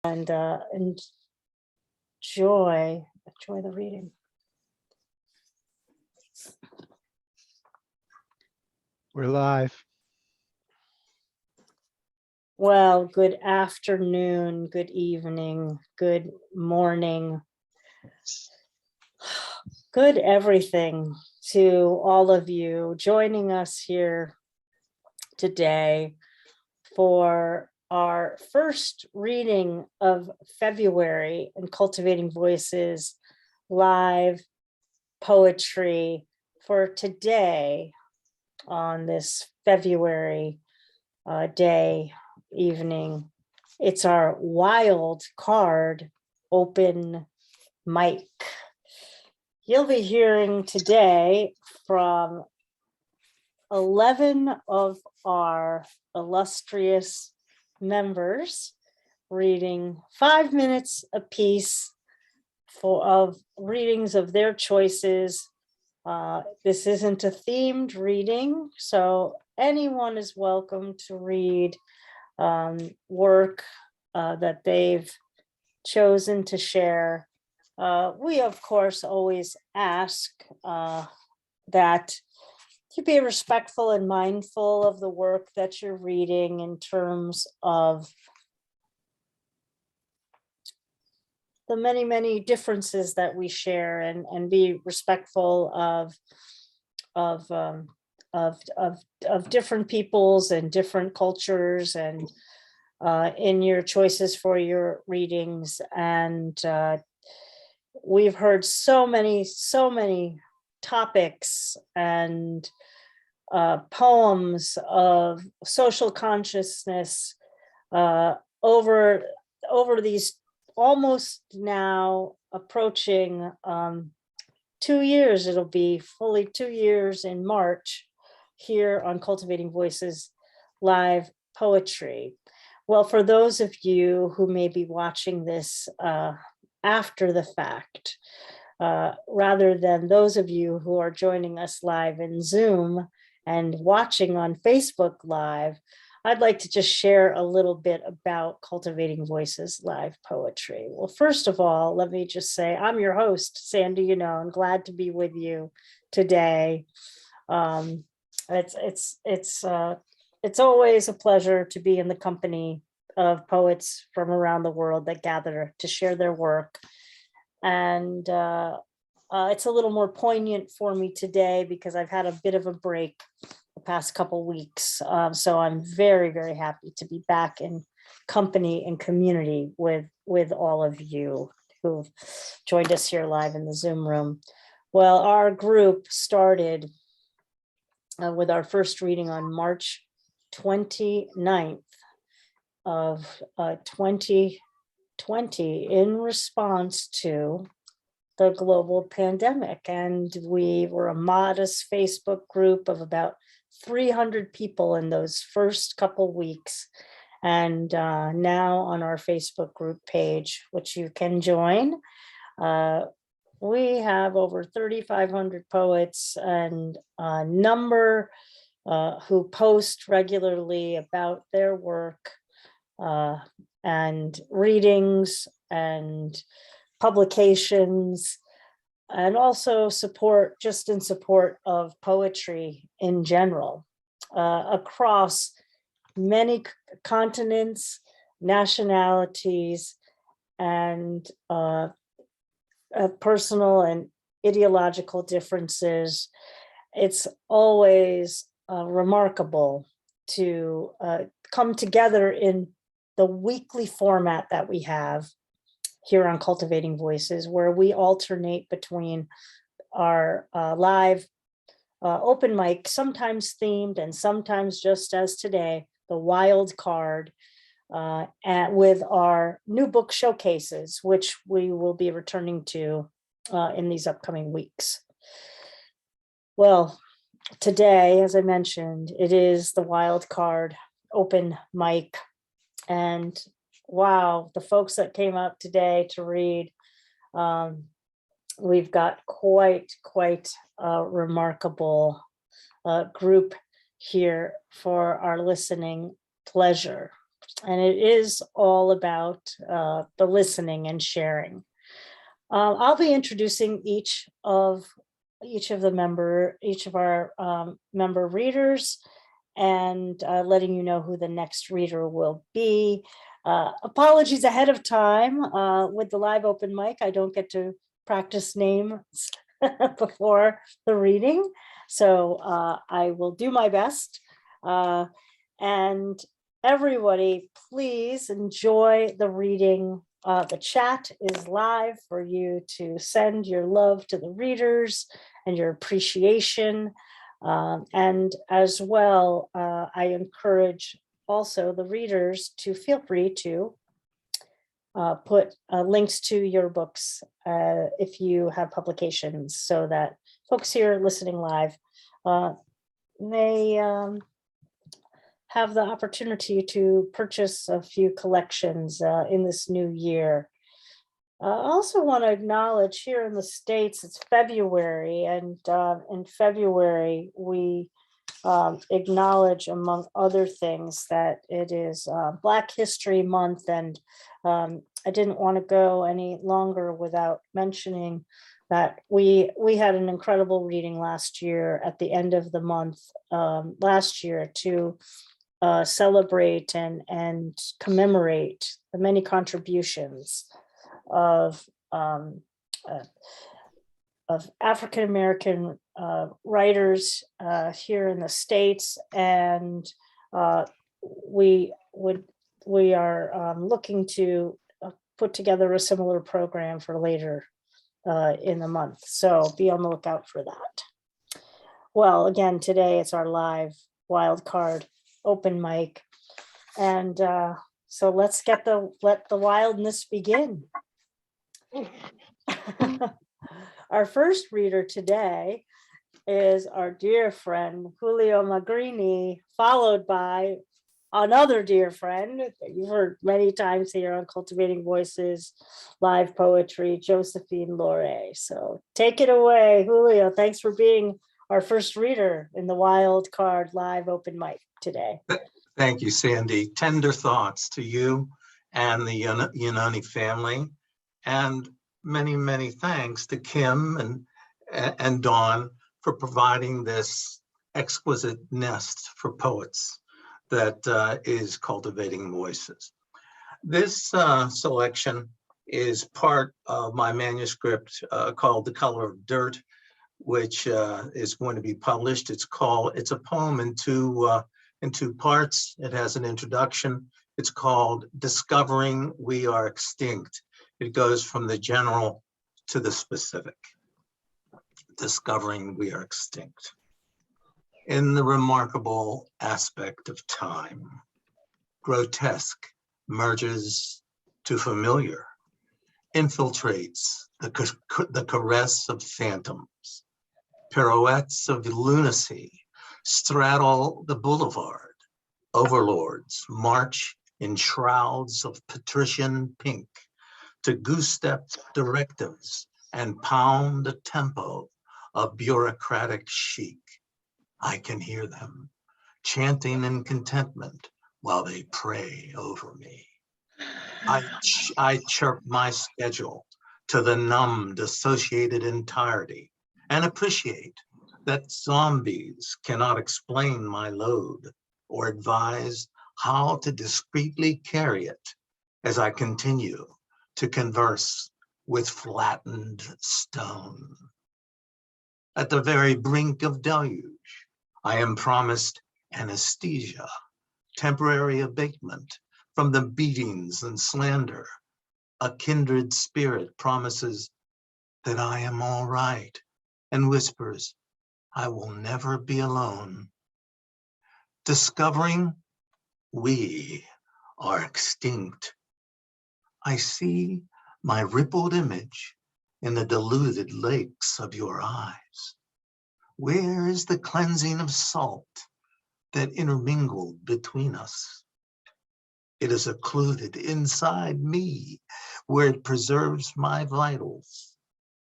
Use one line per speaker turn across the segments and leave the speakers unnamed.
and enjoy the reading.
We're live.
Well, good afternoon, good evening, good morning, good everything to all of you joining us here today for our first reading of February in Cultivating Voices live poetry for today on this February day, evening. It's our Wildcard open mic. You'll be hearing today from 11 of our illustrious members reading 5 minutes apiece of readings of their choices. This isn't a themed reading, so anyone is welcome to read work that they've chosen to share. We, of course, always ask that you be respectful and mindful of the work that you're reading in terms of the many, many differences that we share, and be respectful of different peoples and different cultures, and in your choices for your readings. And we've heard so many topics and poems of social consciousness over these almost now approaching 2 years. It'll be fully 2 years in March here on Cultivating Voices live poetry. Well, for those of you who may be watching this after the fact, rather than those of you who are joining us live in Zoom and watching on Facebook Live, I'd like to just share a little bit about Cultivating Voices live poetry. Well, first of all, let me just say I'm your host, Sandy Yannone. Glad to be with you today. It's always a pleasure to be in the company of poets from around the world that gather to share their work. And it's a little more poignant for me today because I've had a bit of a break the past couple weeks. So I'm very, very happy to be back in company and community with all of you who've joined us here live in the Zoom room. Well, our group started with our first reading on March 29th of 2020 in response to the global pandemic. And we were a modest Facebook group of about 300 people in those first couple weeks. And now on our Facebook group page, which you can join, we have over 3,500 poets and a number who post regularly about their work and readings and publications, and also support, just in support of poetry in general, across many continents, nationalities, and personal and ideological differences. It's always remarkable to come together in the weekly format that we have here on Cultivating Voices, where we alternate between our live open mic, sometimes themed and sometimes just as today, the Wildcard, and with our new book showcases, which we will be returning to in these upcoming weeks. Well, today, as I mentioned, it is the Wildcard open mic. And wow, the folks that came up today to read, we've got quite a remarkable group here for our listening pleasure. And it is all about the listening and sharing. I'll be introducing each of our member readers, and letting you know who the next reader will be. Apologies ahead of time. With the live open mic, I don't get to practice names before the reading, so I will do my best. And everybody, please enjoy the reading. The chat is live for you to send your love to the readers and your appreciation. And as well, I encourage also the readers to feel free to put links to your books if you have publications, so that folks here listening live may have the opportunity to purchase a few collections in this new year. I also want to acknowledge here in the States, it's February, and in February, we acknowledge, among other things, that it is Black History Month, and I didn't want to go any longer without mentioning that we had an incredible reading last year at the end of the month last year to celebrate and commemorate the many contributions of African-American writers here in the States, and we are looking to put together a similar program for later in the month. So be on the lookout for that. Well, again, today it's our live Wildcard open mic, and so let's let the wildness begin. Our first reader today is our dear friend Giulio Magrini, followed by another dear friend that you've heard many times here on Cultivating Voices, live poetry, Josephine LoRe. So take it away, Giulio. Thanks for being our first reader in the Wildcard live open mic today.
Thank you, Sandy. Tender thoughts to you and the Yannone family, and many, many thanks to Kim and Dawn for providing this exquisite nest for poets that is Cultivating Voices. This selection is part of my manuscript called The Color of Dirt, which is going to be published. It's a poem in two parts. It has an introduction. It's called Discovering We Are Extinct. It goes from the general to the specific. Discovering we are extinct. In the remarkable aspect of time, grotesque merges to familiar, infiltrates the caress of phantoms, pirouettes of lunacy straddle the boulevard, overlords march in shrouds of patrician pink to goose-step directives and pound the tempo of bureaucratic chic. I can hear them chanting in contentment while they pray over me. I chirp my schedule to the numb, dissociated entirety and appreciate that zombies cannot explain my load or advise how to discreetly carry it as I continue to converse with flattened stone. At the very brink of deluge, I am promised anesthesia, temporary abatement from the beatings and slander. A kindred spirit promises that I am all right and whispers, I will never be alone. Discovering we are extinct. I see my rippled image in the diluted lakes of your eyes. Where is the cleansing of salt that intermingled between us? It is occluded inside me, where it preserves my vitals,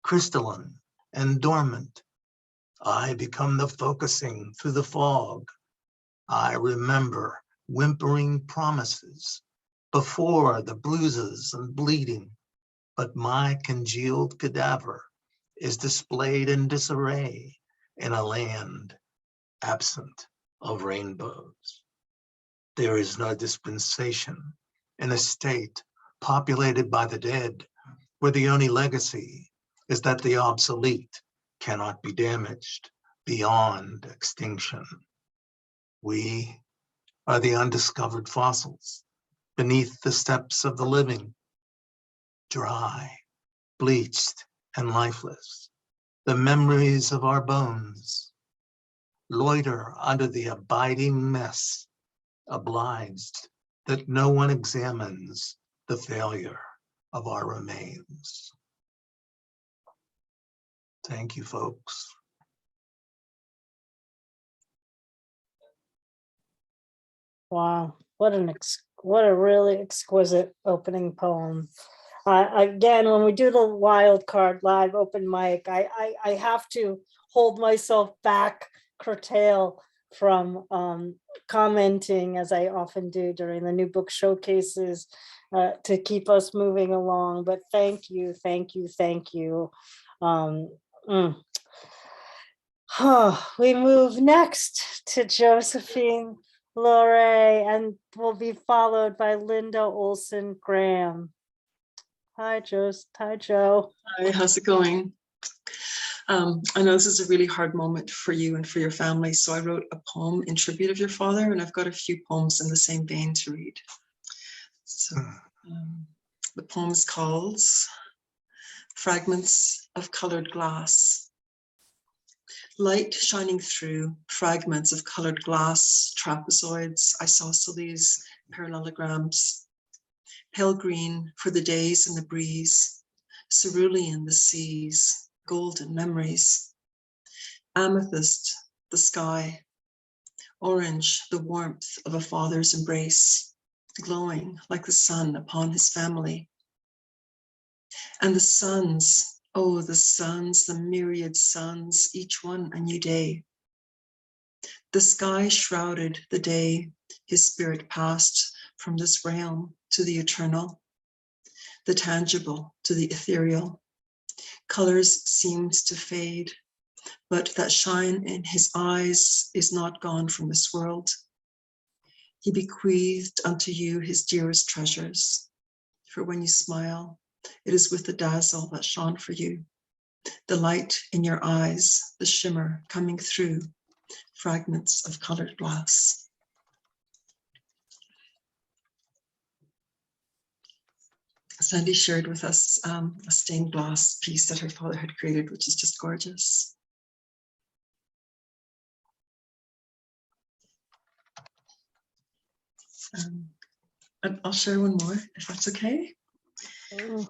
crystalline and dormant. I become the focusing through the fog. I remember whimpering promises before the bruises and bleeding, but my congealed cadaver is displayed in disarray in a land absent of rainbows. There is no dispensation in a state populated by the dead, where the only legacy is that the obsolete cannot be damaged beyond extinction. We are the undiscovered fossils beneath the steps of the living, dry, bleached, and lifeless. The memories of our bones loiter under the abiding mess, obliged that no one examines the failure of our remains. Thank you, folks.
Wow, what a really exquisite opening poem. Again, when we do the Wildcard live open mic, I have to hold myself back, curtail from commenting, as I often do during the new book showcases, to keep us moving along. But thank you, thank you, thank you. We move next to Josephine LoRe, and will be followed by Linda Ohlson Graham. Hi, Joe. Hi, Joe.
Hi, how's it going? I know this is a really hard moment for you and for your family, so I wrote a poem in tribute of your father, and I've got a few poems in the same vein to read. So the poem is called Fragments of Colored Glass. Light shining through fragments of colored glass, trapezoids, isosceles, parallelograms. Pale green for the days and the breeze, cerulean the seas, golden memories. Amethyst the sky, orange the warmth of a father's embrace, glowing like the sun upon his family. And the suns, oh, the suns, the myriad suns, each one a new day. The sky shrouded the day his spirit passed from this realm to the eternal, the tangible to the ethereal. Colors seemed to fade, but that shine in his eyes is not gone from this world. He bequeathed unto you his dearest treasures, for when you smile, it is with the dazzle that shone for you, the light in your eyes, the shimmer coming through fragments of colored glass. Sandy shared with us a stained glass piece that her father had created, which is just gorgeous. And I'll share one more, if that's okay. Okay.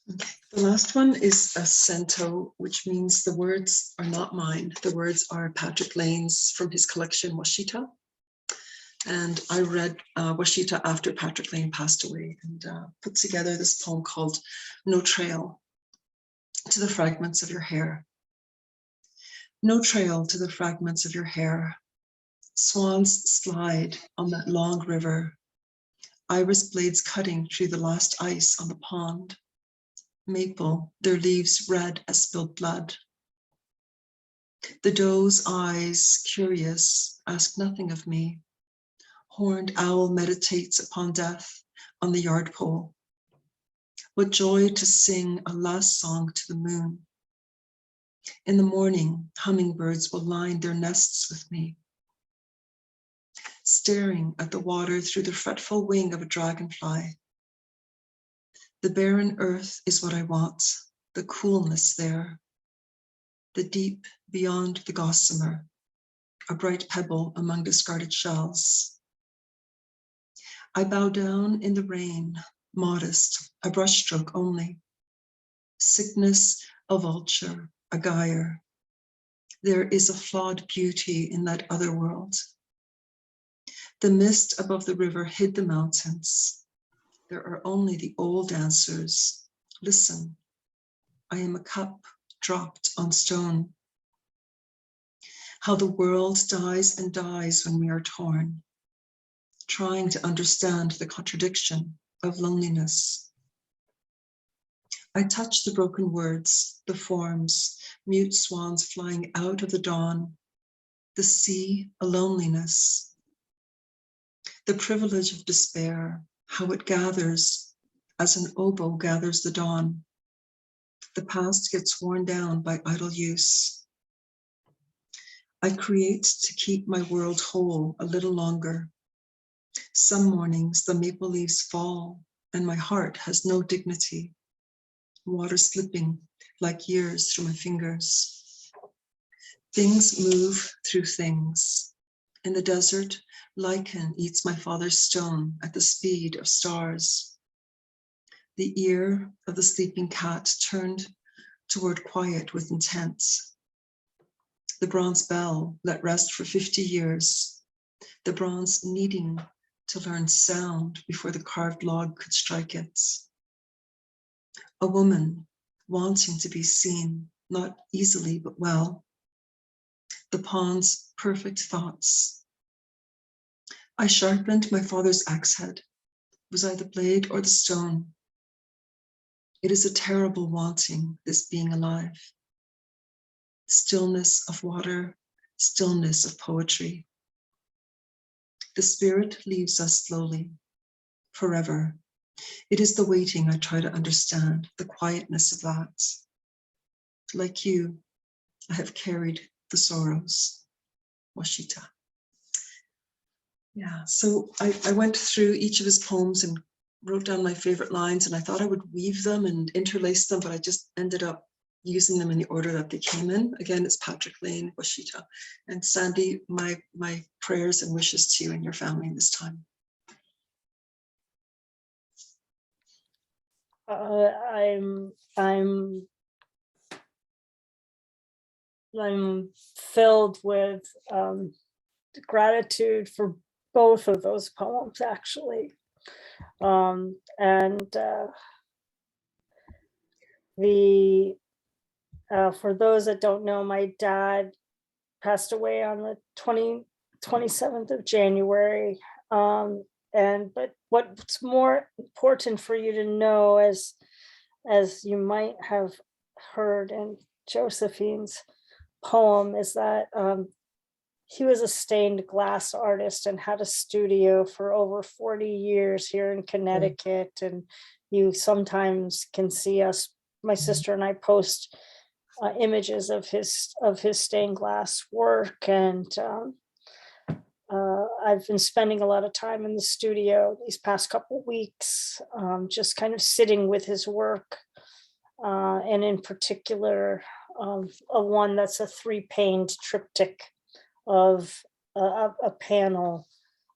The last one is a cento, which means the words are not mine. The words are Patrick Lane's from his collection, Washita. And I read Washita after Patrick Lane passed away, and put together this poem called No Trail to the Fragments of Your Hair. No trail to the fragments of your hair. Swans slide on that long river. Iris blades cutting through the last ice on the pond. Maple, their leaves red as spilled blood. The doe's eyes, curious, ask nothing of me. Horned owl meditates upon death on the yard pole. What joy to sing a last song to the moon. In the morning, hummingbirds will line their nests with me. Staring at the water through the fretful wing of a dragonfly. The barren earth is what I want, the coolness there. The deep beyond the gossamer, a bright pebble among discarded shells. I bow down in the rain, modest, a brushstroke only. Sickness, a vulture, a gyre. There is a flawed beauty in that other world. The mist above the river hid the mountains. There are only the old answers. Listen, I am a cup dropped on stone. How the world dies and dies when we are torn. trying to understand the contradiction of loneliness. I touch the broken words, the forms, mute swans flying out of the dawn, the sea, a loneliness, the privilege of despair, how it gathers as an oboe gathers the dawn. The past gets worn down by idle use. I create to keep my world whole a little longer. Some mornings the maple leaves fall and my heart has no dignity. Water slipping like years through my fingers. Things move through things. In the desert, lichen eats my father's stone at the speed of stars. The ear of the sleeping cat turned toward quiet with intent. The bronze bell let rest for 50 years. The bronze needing to learn sound before the carved log could strike it. A woman wanting to be seen, not easily but well. The pawn's perfect thoughts. I sharpened my father's axe head. Was I the blade or the stone? It is a terrible wanting, this being alive. Stillness of water, stillness of poetry. The spirit leaves us slowly, forever. It is the waiting I try to understand, the quietness of that. Like you, I have carried the sorrows. Washita. Yeah, so I went through each of his poems and wrote down my favorite lines, and I thought I would weave them and interlace them, but I just ended up using them in the order that they came in. Again, it's Patrick Lane, Washita. And Sandy, my prayers and wishes to you and your family in this time.
I'm filled with gratitude for both of those poems, actually. For those that don't know, my dad passed away on the 27th of January. But what's more important for you to know, as you might have heard in Josephine's poem, is that he was a stained glass artist and had a studio for over 40 years here in Connecticut. And you sometimes can see us, my sister and I, post images of his stained glass work. And I've been spending a lot of time in the studio these past couple weeks, just kind of sitting with his work. And in particular, one that's a 3-paned triptych of a panel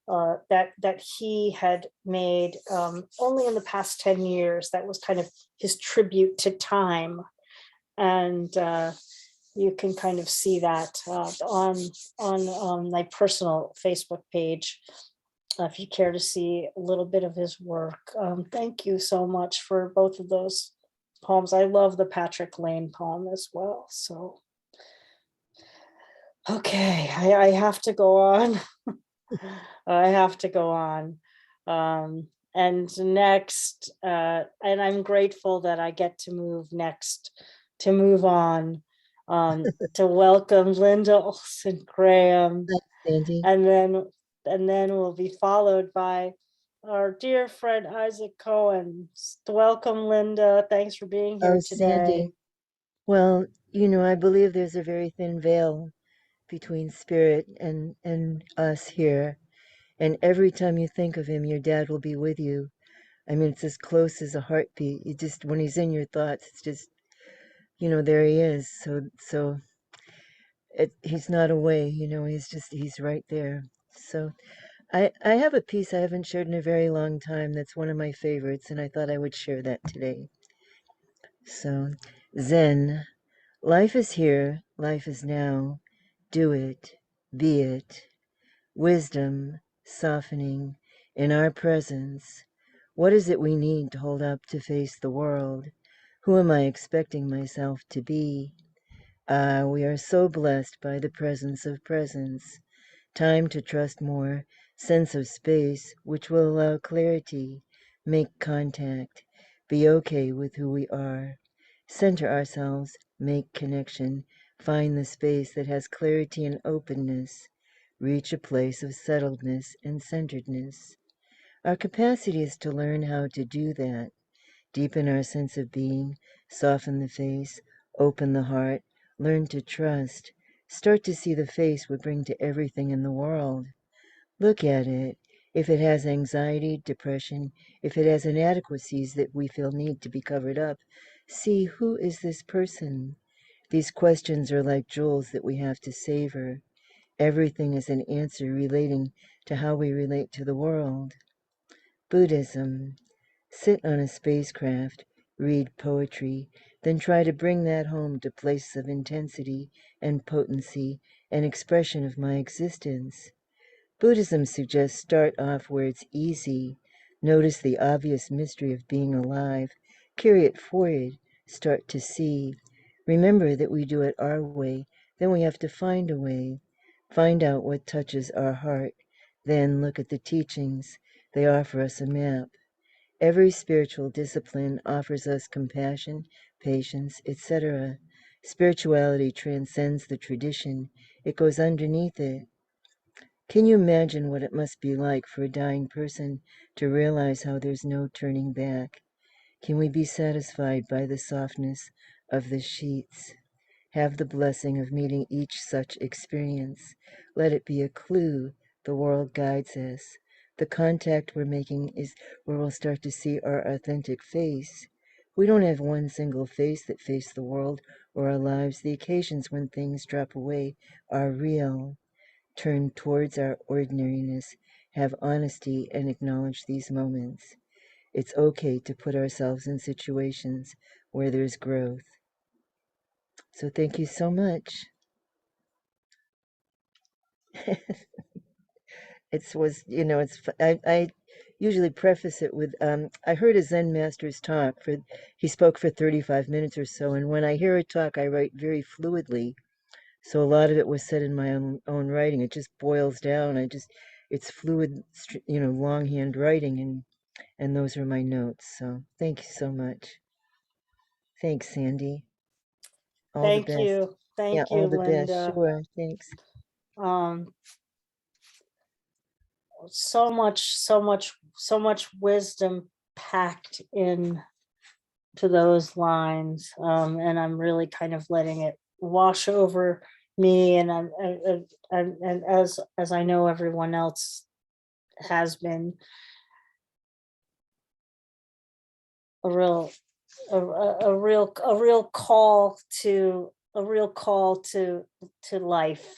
that he had made only in the past 10 years. That was kind of his tribute to time. And you can kind of see that on my personal Facebook page, if you care to see a little bit of his work. Thank you so much for both of those poems. I love the Patrick Lane poem as well. So, okay, I have to go on. I have to go on. And next, and I'm grateful that I get to move on to welcome Linda Ohlson Graham.
Sandy.
And then we'll be followed by our dear friend Isaac Cohen. Welcome, Linda. Thanks for being here today.
Sandy. Well, I believe there's a very thin veil between spirit and us here. And every time you think of him, your dad will be with you. I mean, it's as close as a heartbeat. You just, when he's in your thoughts, it's just, there he is. So he's not away, he's right there. So I have a piece I haven't shared in a very long time that's one of my favorites, and I thought I would share that today. So, Zen, life is here, life is now. Do it, be it. Wisdom, softening, in our presence. What is it we need to hold up to face the world? Who am I expecting myself to be? We are so blessed by the presence of presence. Time to trust more sense of space, which will allow clarity, make contact, be okay with who we are, center ourselves, make connection, find the space that has clarity and openness, reach a place of settledness and centeredness. Our capacity is to learn how to do that, deepen our sense of being, soften the face, open the heart, learn to trust, start to see the face we bring to everything in the world. Look at it. If it has anxiety, depression, if it has inadequacies that we feel need to be covered up, see, who is this person? These questions are like jewels that we have to savor. Everything is an answer relating to how we relate to the world. Buddhism. Sit on a spacecraft, read poetry, then try to bring that home to places of intensity and potency and expression of my existence. Buddhism suggests start off where it's easy. Notice the obvious mystery of being alive. Carry it forward. Start to see. Remember that we do it our way. Then we have to find a way. Find out what touches our heart. Then look at the teachings. They offer us a map. Every spiritual discipline offers us compassion, patience, etc. Spirituality transcends the tradition. It goes underneath it. Can you imagine what it must be like for a dying person to realize how there's no turning back? Can we be satisfied by the softness of the sheets? Have the blessing of meeting each such experience. Let it be a clue. The world guides us. The contact we're making is where we'll start to see our authentic face. We don't have one single face that face the world or our lives. The occasions when things drop away are real. Turn towards our ordinariness. Have honesty and acknowledge these moments. It's okay to put ourselves in situations where there's growth. So thank you so much. I usually preface it with I heard a Zen master's talk he spoke for 35 minutes or so, and when I hear a talk I write very fluidly, so a lot of it was said in my own writing. It just boils down. It's fluid, longhand writing, and those are my notes. So thank you so much. Thanks, Sandy. All the
Thank
best.
you.
Yeah,
Thank you,
all the best.
Linda.
Sure, thanks.
So much wisdom packed in to those lines. And I'm really kind of letting it wash over me. And as I know everyone else has been, a real call to life,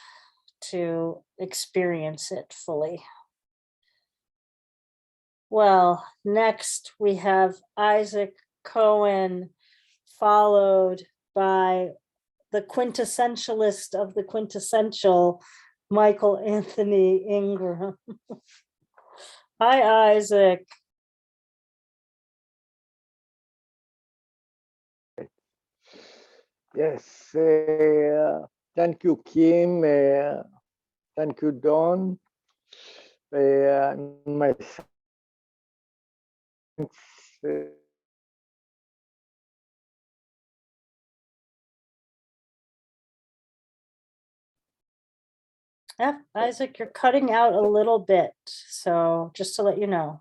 to experience it fully. Well, next we have Isaac Cohen, followed by the quintessentialist of the quintessential, Michael Anthony Ingram. Hi, Isaac.
Yes, thank you, Kim. Thank you, Don. My thanks,
Isaac, you're cutting out a little bit, so just to let you know.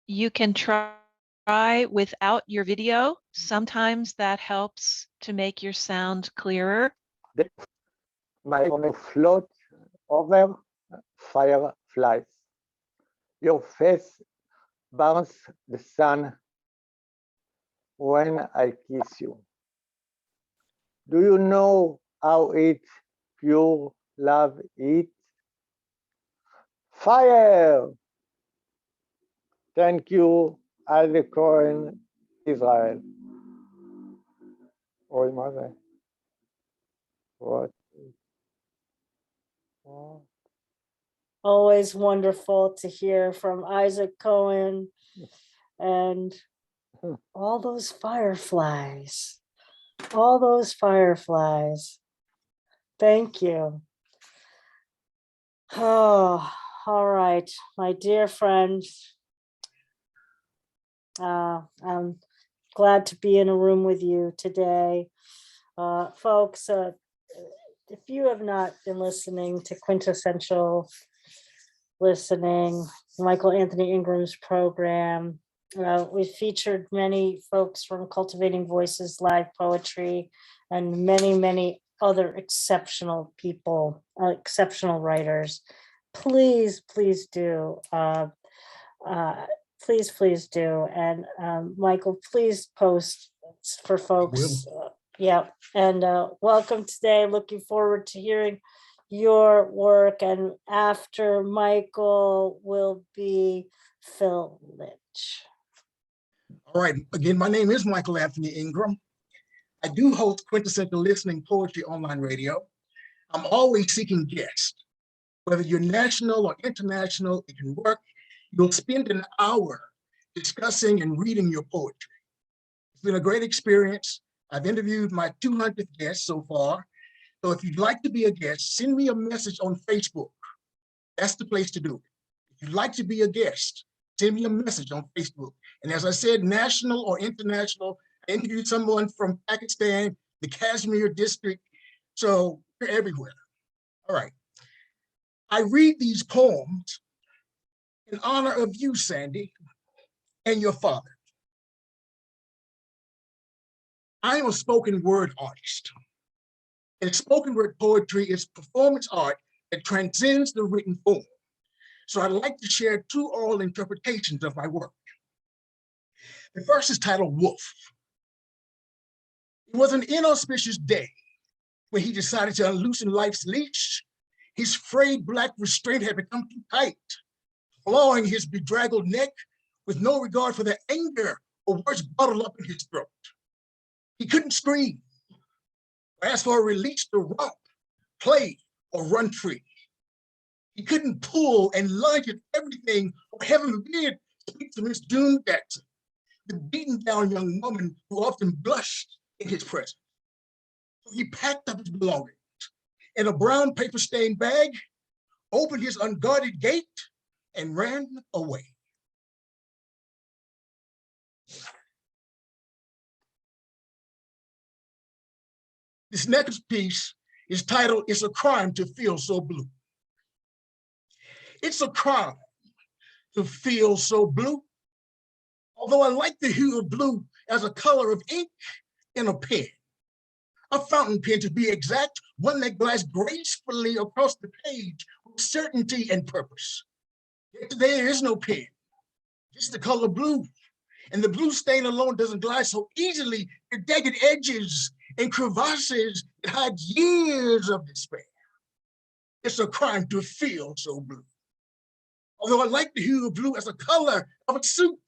You can try without your video. Sometimes that helps to make your sound clearer.
my own float over fireflies. Your face burns the sun when I kiss you. Do you know how it pure love is? Fire! Thank you, Isaac Cohen, Israel. Oy, מה זה? What? Oh.
Always wonderful to hear from Isaac Cohen and all those fireflies. Thank you. Oh, all right, my dear friend. I'm glad to be in a room with you today. Folks, if you have not been listening to Quintessential Listening, Michael Anthony Ingram's program, we've featured many folks from Cultivating Voices, Live Poetry, and many, many other exceptional people, exceptional writers. Please, please do. Please do. And Michael, please post for folks. Yeah, and welcome today. Looking forward to hearing your work. And after Michael will be Phil Lynch.
All right, again, my name is Michael Anthony Ingram. I do host Quintessential Listening Poetry Online Radio. I'm always seeking guests. Whether you're national or international, it can work. You'll spend an hour discussing and reading your poetry. It's been a great experience. I've interviewed my 200th guest so far. So if you'd like to be a guest, send me a message on Facebook. That's the place to do it. If you'd like to be a guest, send me a message on Facebook. And as I said, national or international, I interviewed someone from Pakistan, the Kashmir district. So you're everywhere. All right. I read these poems in honor of you, Sandy, and your father. I am a spoken word artist. And spoken word poetry is performance art that transcends the written form. So I'd like to share two oral interpretations of my work. The first is titled Wolf. It was an inauspicious day when he decided to unloosen life's leash. His frayed black restraint had become too tight, clawing his bedraggled neck with no regard for the anger or words bottled up in his throat. He couldn't scream, or ask for a release to romp, play, or run free. He couldn't pull and lunge at everything, or heaven forbid, speak to Miss June Jackson, the beaten down young woman who often blushed in his presence. So he packed up his belongings in a brown paper stained bag, opened his unguarded gate, and ran away. This next piece is titled, It's a Crime to Feel So Blue. It's a crime to feel so blue. Although I like the hue of blue as a color of ink in a pen, a fountain pen to be exact, one that glides gracefully across the page with certainty and purpose. Yet today there is no pen, just the color blue. And the blue stain alone doesn't glide so easily. The jagged edges and crevasses that hide years of despair. It's a crime to feel so blue. Although I like the hue of blue as a color of a suit,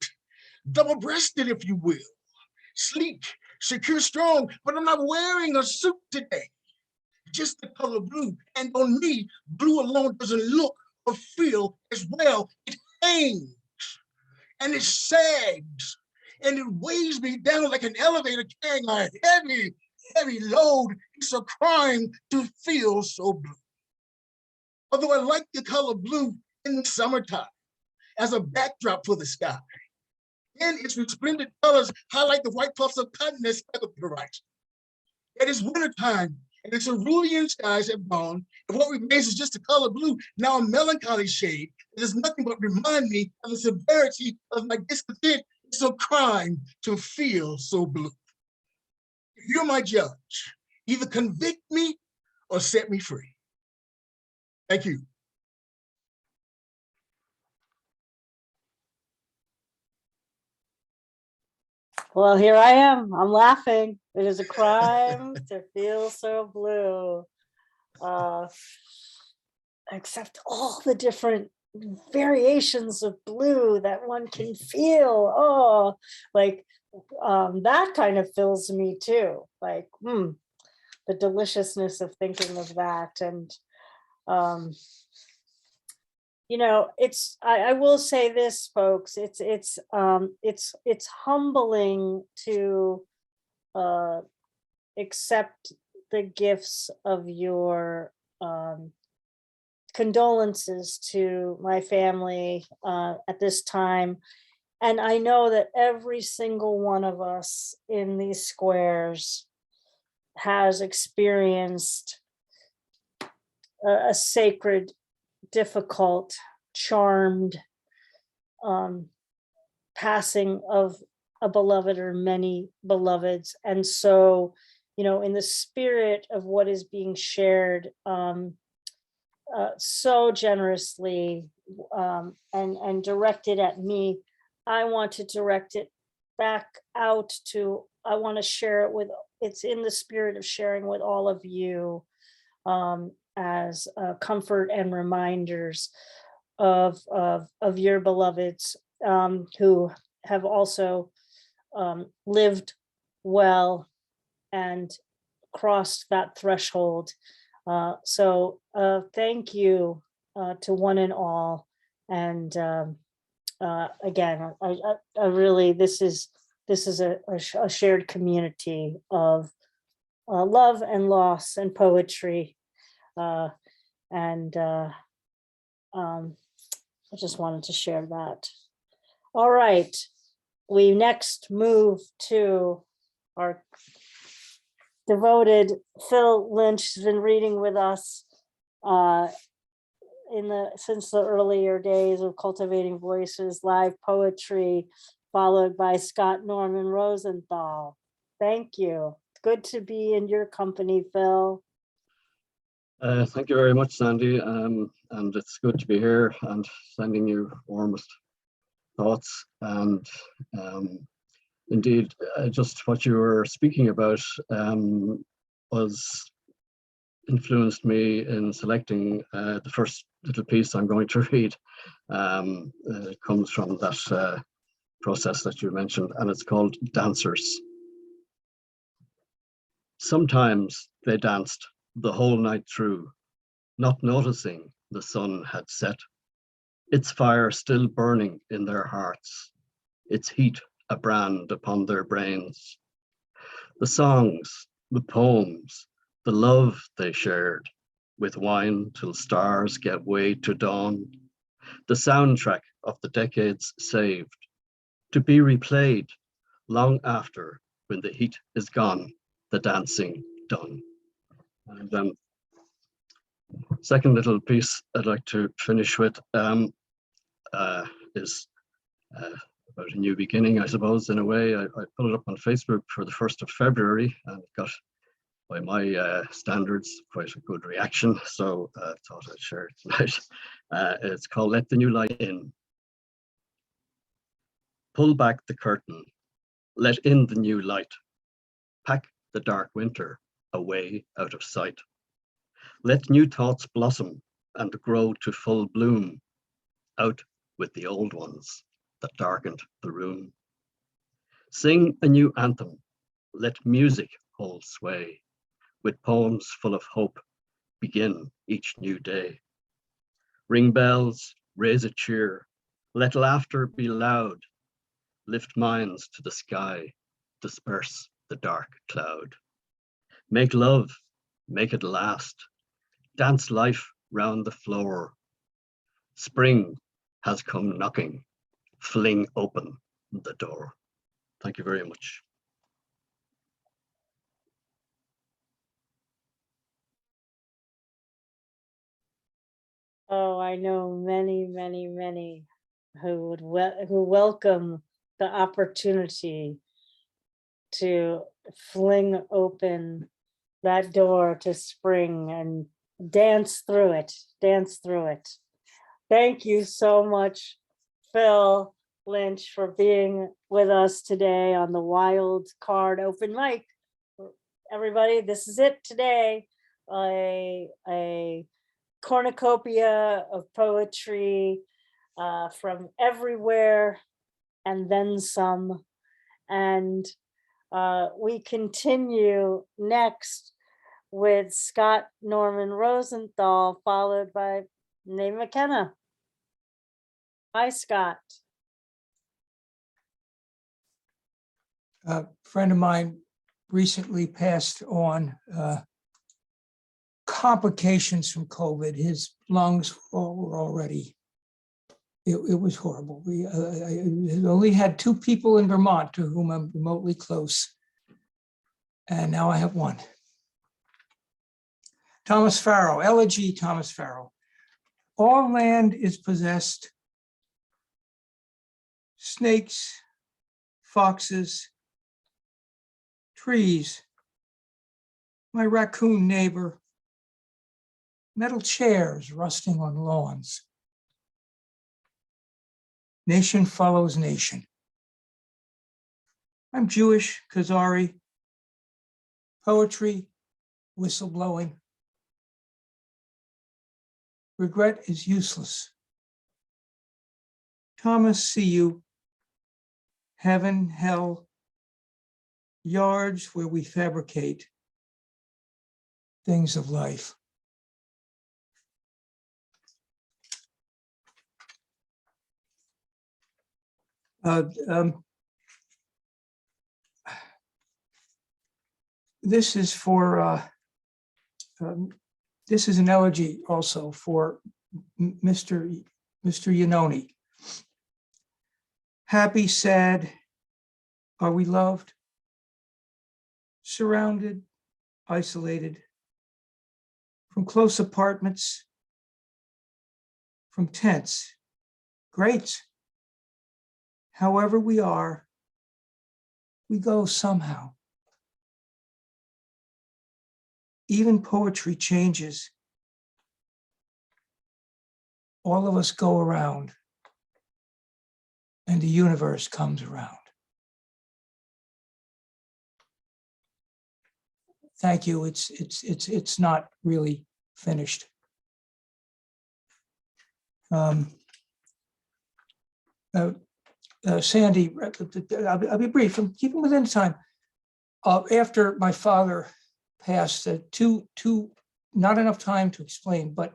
double-breasted, if you will, sleek, secure, strong, but I'm not wearing a suit today. Just the color blue, and on me, blue alone doesn't look or feel as well. It hangs, and it sags, and it weighs me down like an elevator carrying a heavy, heavy load. It's a crime to feel so blue. Although I like the color blue in the summertime as a backdrop for the sky, and its resplendent colors highlight the white puffs of cotton that spread the horizon. It is wintertime, and the cerulean skies have gone, and what remains is just the color blue, now a melancholy shade. It does nothing but remind me of the severity of my discontent. It's a crime to feel so blue. If you're my judge, either convict me or set me free. Thank you.
Well, here I am. I'm laughing. It is a crime to feel so blue. Except all the different variations of blue that one can feel. Oh, like that kind of fills me too. Like, the deliciousness of thinking of that. And you know, it's, I will say this, folks, it's humbling to accept the gifts of your condolences to my family at this time. And I know that every single one of us in these squares has experienced a sacred, difficult, charmed passing of a beloved or many beloveds. And so, you know, in the spirit of what is being shared so generously and directed at me, I want to direct it back out to, I want to share it with, it's in the spirit of sharing with all of you as comfort and reminders of your beloveds who have also lived well and crossed that threshold. So thank you to one and all. And again, I really, this is a shared community of love and loss and poetry. I just wanted to share that. All right, we next move to our devoted Phil Lynch. Has been reading with us since the earlier days of Cultivating Voices, live poetry, followed by Scott Norman Rosenthal. Thank you. Good to be in your company, Phil.
Thank you very much, Sandy. And it's good to be here and sending you warmest thoughts. And indeed, just what you were speaking about was influenced me in selecting the first little piece I'm going to read. It comes from that process that you mentioned, and it's called Dancers. Sometimes they danced the whole night through, not noticing the sun had set, its fire still burning in their hearts, its heat a brand upon their brains. The songs, the poems, the love they shared, with wine till stars get way to dawn, the soundtrack of the decades saved, to be replayed long after when the heat is gone, the dancing done. And then second little piece I'd like to finish with is about a new beginning, I suppose, in a way. I put it up on Facebook for the 1st of February and got, by my standards, quite a good reaction. So I thought I'd share it tonight. It's called Let the New Light In. Pull back the curtain, let in the new light. Pack the dark winter away out of sight. Let new thoughts blossom and grow to full bloom, out with the old ones that darkened the room. Sing a new anthem, let music hold sway, with poems full of hope, begin each new day. Ring bells, raise a cheer, let laughter be loud, lift minds to the sky, disperse the dark cloud. Make love, make it last, dance life round the floor. Spring has come knocking, fling open the door. Thank you very much.
Oh, I know many, many, many who welcome the opportunity to fling open that door to spring and dance through it, dance through it. Thank you so much, Phil Lynch, for being with us today on the Wildcard open mic. Everybody, this is it today. A cornucopia of poetry from everywhere and then some. And we continue next with Scott Norman Rosenthal, followed by Maeve McKenna. Hi, Scott.
A friend of mine recently passed on complications from COVID. His lungs were already, it was horrible. I only had 2 people in Vermont to whom I'm remotely close. And now I have 1. Thomas Farrow, elegy Thomas Farrow. All land is possessed. Snakes, foxes, trees, my raccoon neighbor, metal chairs rusting on lawns. Nation follows nation. I'm Jewish, Khazari, poetry, whistleblowing. Regret is useless. Thomas, see you. Heaven, hell, yards where we fabricate things of life. This is for, this is an elegy also for Mr. Yannone. Happy, sad, are we loved? Surrounded, isolated, from close apartments, from tents, great. However we are, we go somehow. Even poetry changes. All of us go around, and the universe comes around. Thank you. It's not really finished. Sandy, I'll be brief. I'm keeping within time. After my father passed, not enough time to explain, but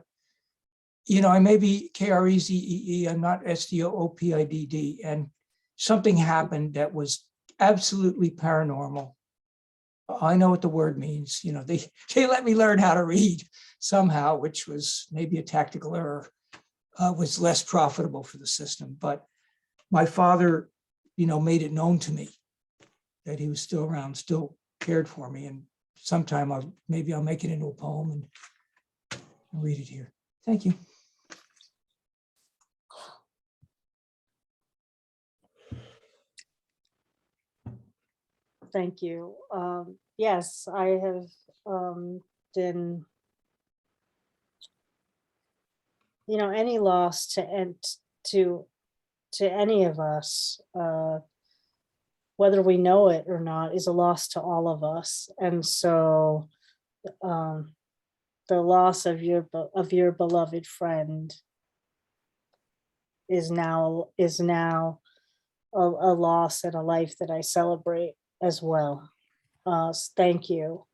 you know, I may be KREZEE, I'm not SDOOPIDD, and something happened that was absolutely paranormal. I know what the word means. You know, they let me learn how to read somehow, which was maybe a tactical error, was less profitable for the system. But my father, you know, made it known to me that he was still around, still cared for me. And sometime maybe I'll make it into a poem and read it here. Thank you.
Thank you. Yes, I have been, you know, any loss to any of us, whether we know it or not, is a loss to all of us. And so the loss of your beloved friend is now a loss and a life that I celebrate as well. Thank you.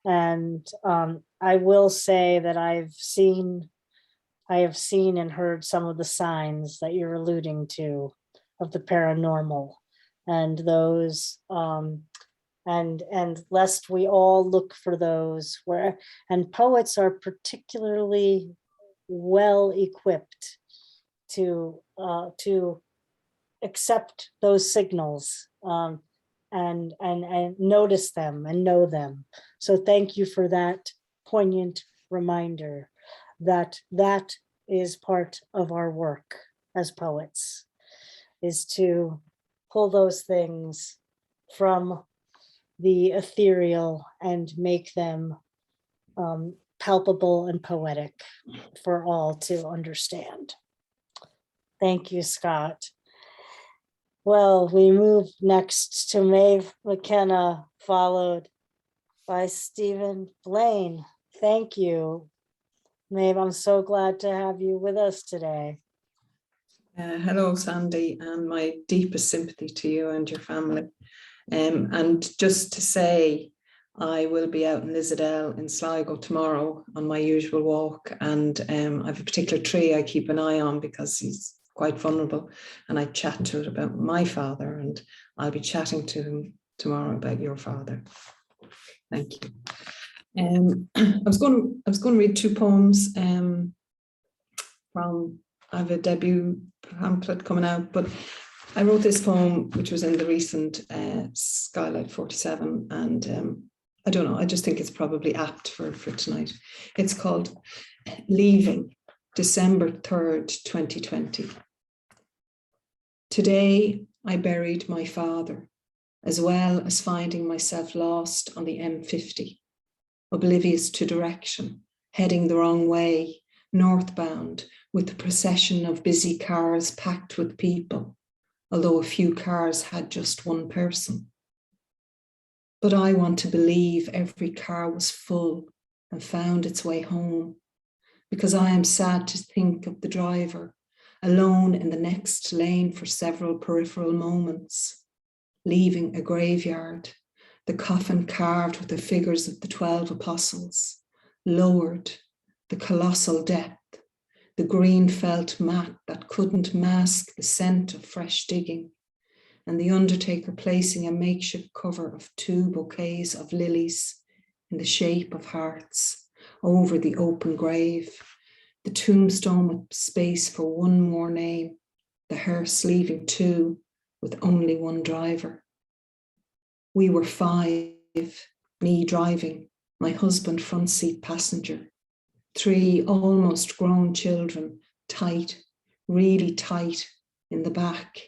And I will say that I have seen and heard some of the signs that you're alluding to of the paranormal, and those and lest we all look for those and poets are particularly well equipped to accept those signals and notice them and know them. So thank you for that poignant reminder that that is part of our work as poets, is to pull those things from the ethereal and make them palpable and poetic for all to understand. Thank you, Scott. Well, we move next to Maeve McKenna, followed by Stephen Blane. Thank you, Maeve. I'm so glad to have you with us today.
Hello, Sandy, and my deepest sympathy to you and your family. And just to say, I will be out in Lizardale in Sligo tomorrow on my usual walk, and I have a particular tree I keep an eye on because he's quite vulnerable, and I chat to it about my father, and I'll be chatting to him tomorrow about your father. Thank you. I was going to read two poems from, I have a debut pamphlet coming out, but I wrote this poem, which was in the recent Skylight 47, and I don't know, I just think it's probably apt for tonight. It's called Leaving, December 3rd, 2020. Today, I buried my father, as well as finding myself lost on the M50, oblivious to direction, heading the wrong way, northbound, with a procession of busy cars packed with people, although a few cars had just one person. But I want to believe every car was full and found its way home, because I am sad to think of the driver, alone in the next lane for several peripheral moments, leaving a graveyard, the coffin carved with the figures of the 12 apostles, lowered, the colossal depth, the green felt mat that couldn't mask the scent of fresh digging, and the undertaker placing a makeshift cover of 2 bouquets of lilies in the shape of hearts over the open grave, the tombstone with space for one more name, the hearse leaving 2 with only 1 driver. We were 5, me driving, my husband front seat passenger, 3 almost grown children, tight, really tight in the back,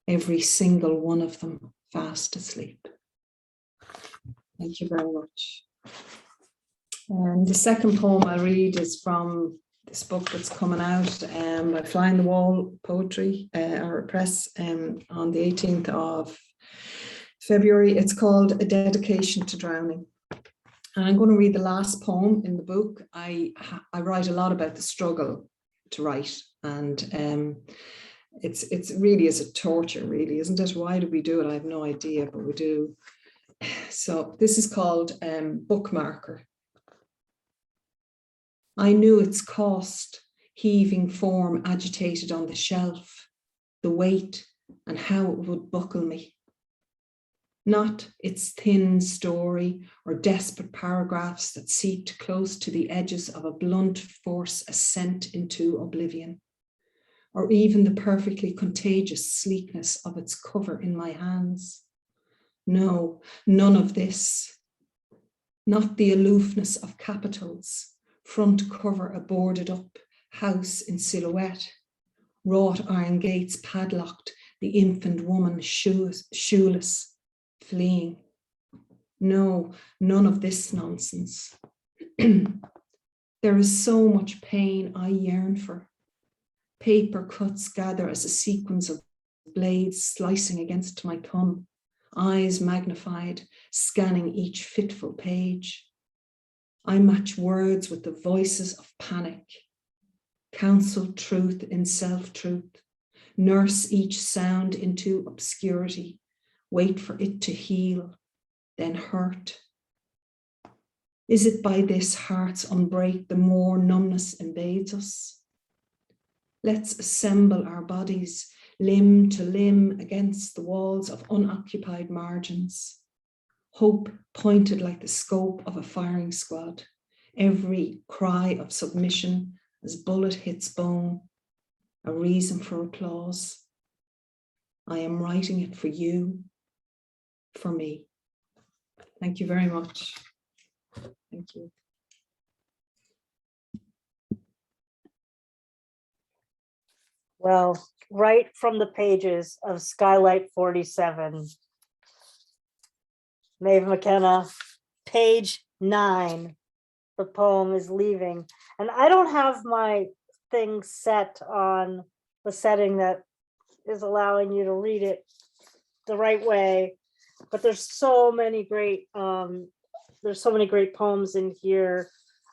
every single one of them fast asleep. Thank you very much. And the second poem I'll read is from this book that's coming out by Fly on the Wall Poetry or Press on the 18th of February. It's called A Dedication to Drowning. And I'm going to read the last poem in the book. I write a lot about the struggle to write, and it's really is a torture, really, isn't it? Why do we do it? I have no idea, but we do. So this is called Bookmarker. I knew its cost, heaving form agitated on the shelf, the weight and how it would buckle me. Not its thin story or desperate paragraphs that seeped close to the edges of a blunt force ascent into oblivion, or even the perfectly contagious sleekness of its cover in my hands. No, none of this. Not the aloofness of capitals, front cover a boarded up house in silhouette, wrought iron gates padlocked, the infant woman shoeless, fleeing. No, none of this nonsense. There is so much pain I yearn for. Paper cuts gather as a sequence of blades slicing against my thumb, eyes magnified, scanning each fitful page. I match words with the voices of panic, counsel truth in self-truth, nurse each sound into obscurity, wait for it to heal, then hurt. Is it by this heart's unbreak the more numbness invades us? Let's assemble our bodies limb to limb against the walls of unoccupied margins. Hope pointed like the scope of a firing squad, every cry of submission as bullet hits bone, a reason for applause. I am writing it for you, for me. Thank you very much. Thank you.
Well, right from the pages of Skylight 47, Maeve McKenna, page 9, the poem is Leaving. And I don't have my thing set on the setting that is allowing you to read it the right way, but there's so many great poems in here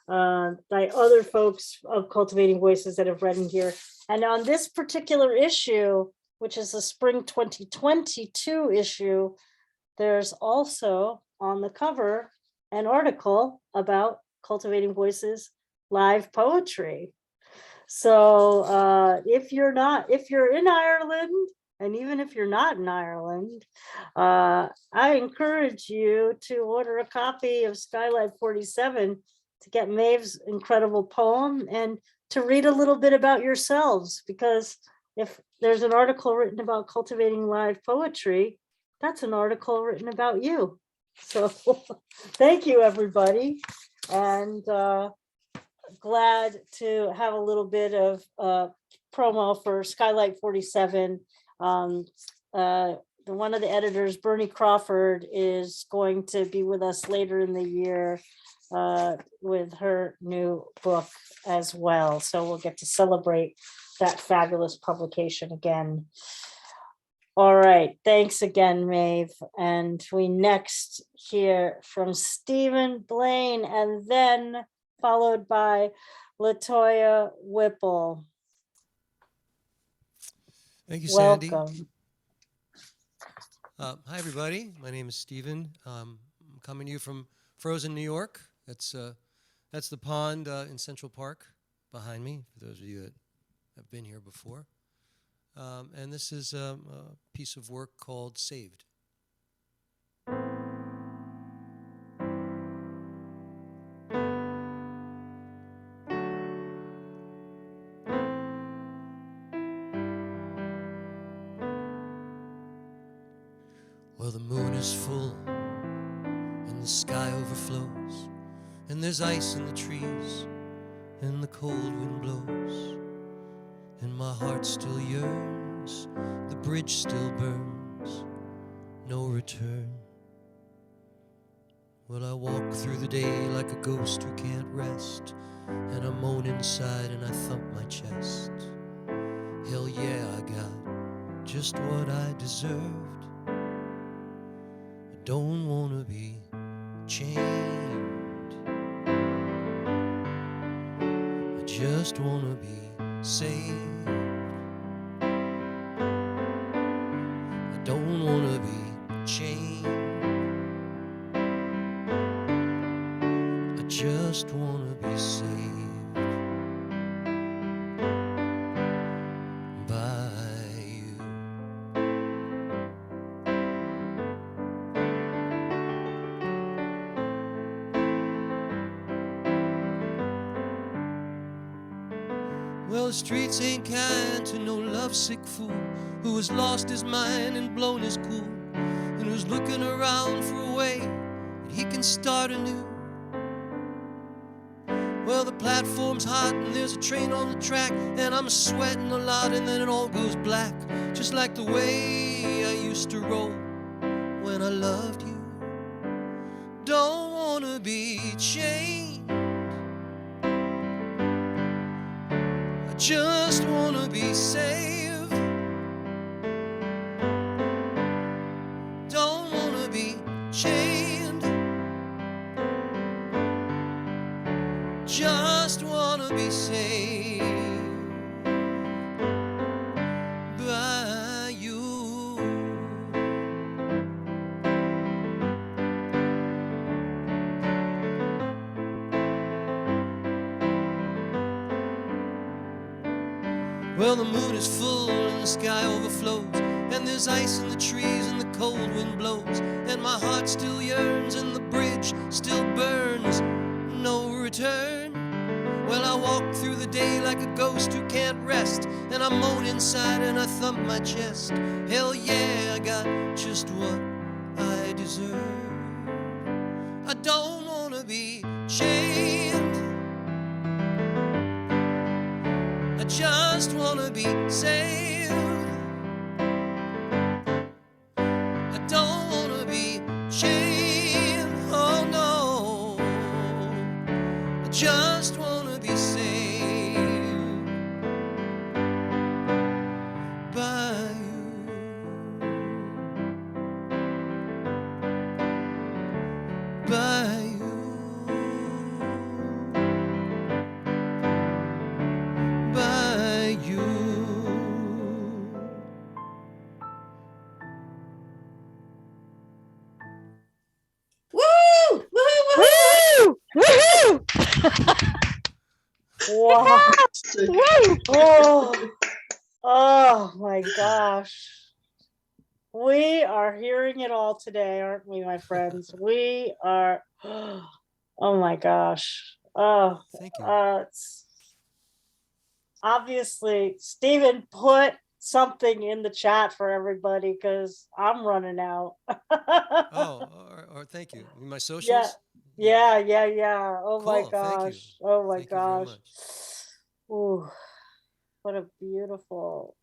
by other folks of Cultivating Voices that have read in here. And on this particular issue, which is the spring 2022 issue, there's also on the cover an article about Cultivating Voices live poetry. So if you're in Ireland And even if you're not in Ireland, I encourage you to order a copy of Skylight 47 to get Maeve's incredible poem and to read a little bit about yourselves, because if there's an article written about cultivating live poetry, that's an article written about you. So thank you, everybody. And glad to have a little bit of promo for Skylight 47. One of the editors, Bernie Crawford, is going to be with us later in the year with her new book as well. So we'll get to celebrate that fabulous publication again. All right, thanks again, Maeve. And we next hear from Stephen Blane, and then followed by LaToiya Whipple.
Thank you, Sandy.
Welcome.
Hi, everybody. My name is Stephen. I'm coming to you from frozen New York. That's the pond in Central Park behind me, for those of you that have been here before. And this is a piece of work called Saved. Well, the moon is full and the sky overflows, and there's ice in the trees and the cold wind blows, and my heart still yearns, the bridge still burns, no return. Well, I walk through the day like a ghost who can't rest, and I moan inside and I thump my chest. Hell yeah, I got just what I deserved. I don't wanna be chained, I just wanna be saved. I don't wanna be chained, I just wanna be saved by you. Well, the streets ain't kind to no lovesick fool who has lost his mind and blown his cool, and who's looking around for a way that he can start anew. Well, the platform's hot and there's a train on the track, and I'm sweating a lot and then it all goes black, just like the way I used to roll when I loved you. Don't wanna be chained, I just wanna be saved. Don't wanna be chained, just wanna be saved by you. Well, the moon is full and the sky overflows, and there's ice in the trees and the cold wind blows, and my heart still yearns and the bridge still burns, no return. Well, I walk through the day like a ghost who can't rest, and I moan inside and I thump my chest. Hell yeah, I got just what I deserve. I don't wanna be chained, I just wanna be saved. I don't wanna be chained, oh no, I just wanna be saved by you. By you. By you.
Woo!
Woo! Woohoo! Wow. Oh, oh my gosh. We are hearing it all today, aren't we, my friends? We are, oh my gosh. Oh,
Thank you.
it's obviously, Stephen put something in the chat for everybody because I'm running out.
Oh, or thank you. My
Yeah,
socials?
yeah. Oh my
Cool. Thank you.
gosh. Oh my
Thank you very
gosh.
much.
Ooh, what a beautiful,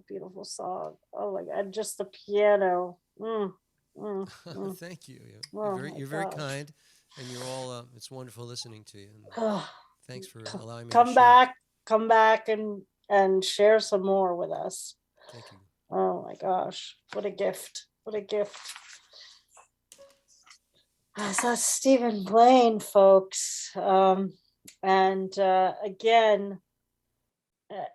beautiful song. Oh my God, just the piano.
Thank you.
Oh my
You're very
gosh.
kind, and you're all. It's wonderful listening to you. And thanks for allowing me to
Come
share.
back and share some more with us.
Thank you.
Oh my gosh, what a gift. What a gift. That's Stephen Blane, folks. And again,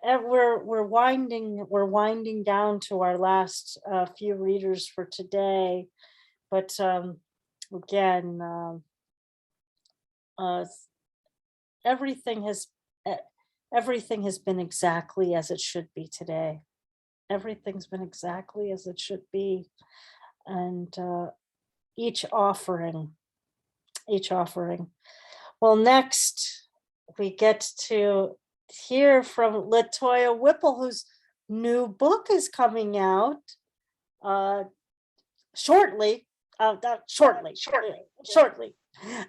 we're winding down to our last few readers for today, but again, everything has been exactly as it should be today. Everything's been exactly as it should be, and each offering. Well, next we get to hear from LaToiya Whipple, whose new book is coming out shortly. Shortly.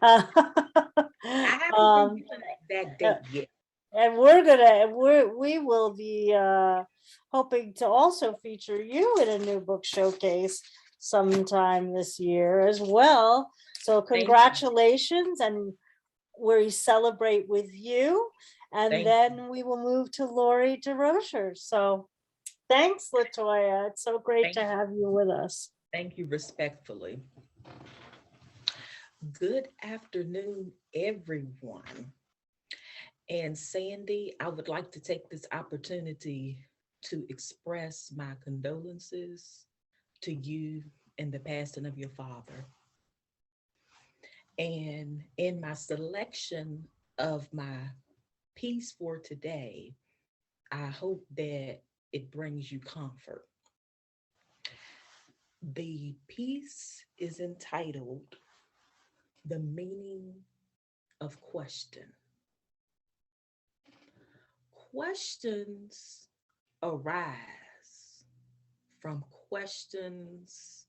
I haven't been given an exact date yet.
And we will be hoping to also feature you in a new book showcase sometime this year as well. So congratulations, and we celebrate with you. And then we will move to Lori DeRosiers. So thanks, LaToiya. It's so great to have you with us.
Thank you respectfully. Good afternoon, everyone. And Sandy, I would like to take this opportunity to express my condolences to you in the passing of your father. And in my selection of my piece for today, I hope that it brings you comfort. The piece is entitled "The Meaning of Question." Questions arise from questions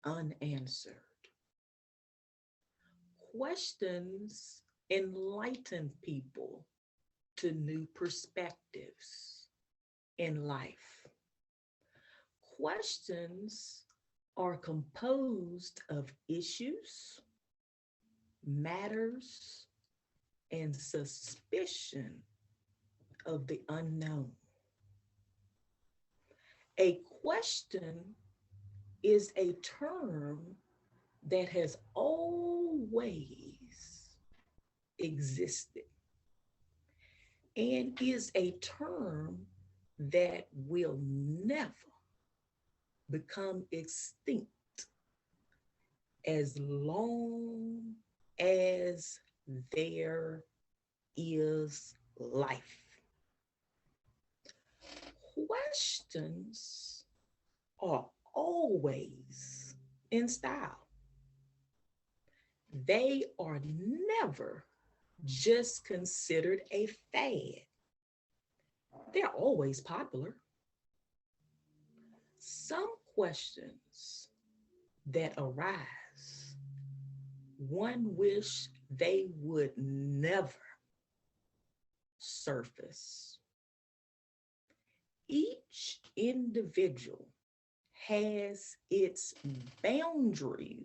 unanswered. Questions enlighten people to new perspectives in life. Questions are composed of issues, matters, and suspicion of the unknown. A question is a term that has always existed and is a term that will never become extinct as long as there is life. Questions are always in style. They are never just considered a fad. They're always popular. Some questions that arise, one wish they would never surface. Each individual has its boundaries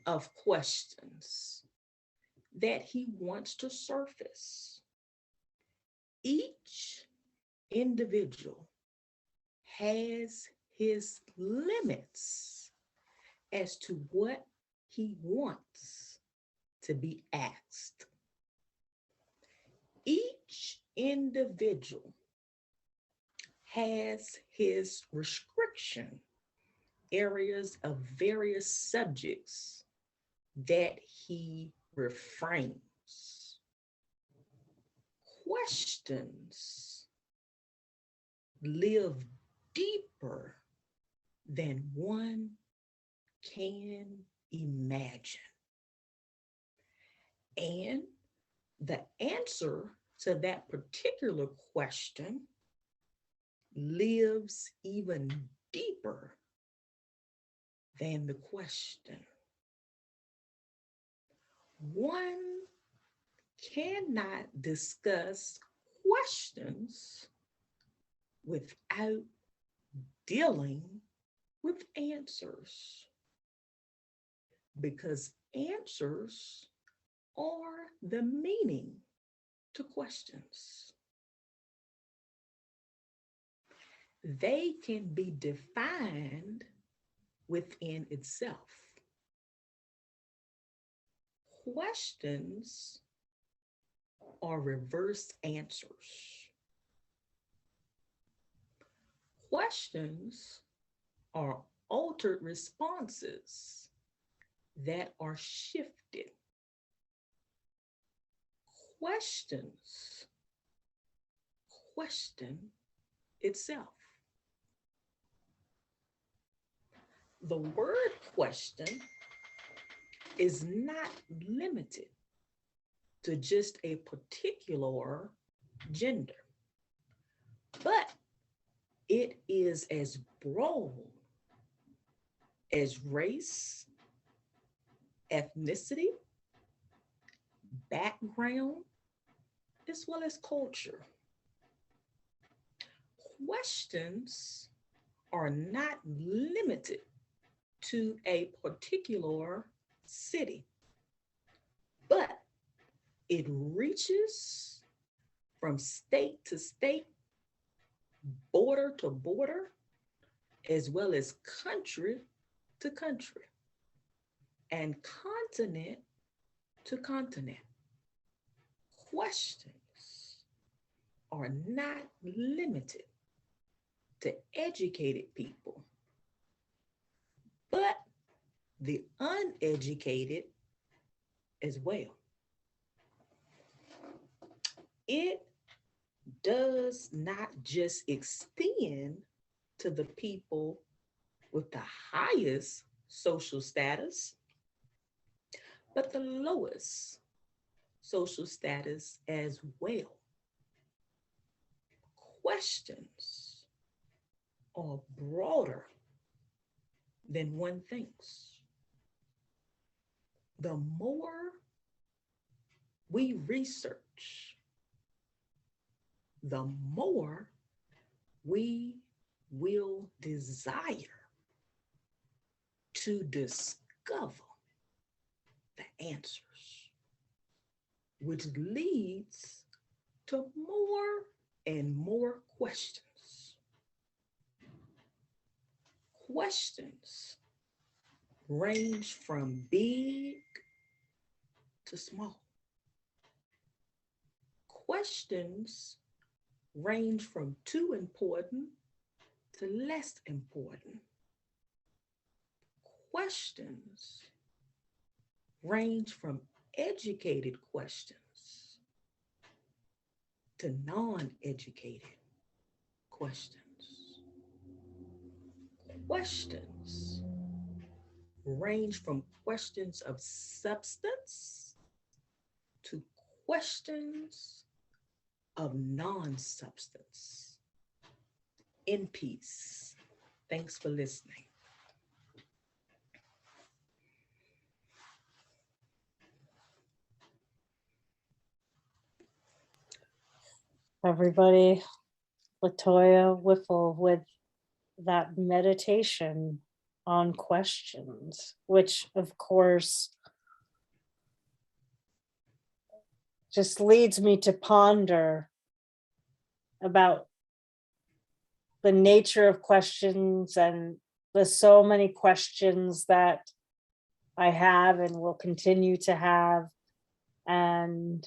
of questions that he wants to surface. Each individual has his limits as to what he wants to be asked. Each individual has his restriction areas of various subjects that he refrains. Questions live deeper deeper than one can imagine. And the answer to that particular question lives even deeper than the question. One cannot discuss questions without dealing with answers, because answers are the meaning to questions. They can be defined within itself. Questions are reverse answers. Questions are altered responses that are shifted. Questions question itself. The word question is not limited to just a particular gender, but it is as broad as race, ethnicity, background, as well as culture. Questions are not limited to a particular city, but it reaches from state to state, border to border, as well as country to country, and continent to continent. Questions are not limited to educated people, but the uneducated as well. It does not just extend to the people with the highest social status, but the lowest social status as well. Questions are broader than one thinks. The more we research, the more we will desire to discover the answers, which leads to more and more questions. Questions range from big to small. Questions range from too important to less important. Questions range from educated questions to non-educated questions. Questions range from questions of substance to questions of non-substance. In peace. Thanks for listening.
Everybody, LaToiya Whipple with that meditation on questions, which of course just leads me to ponder about the nature of questions and the so many questions that I have and will continue to have, and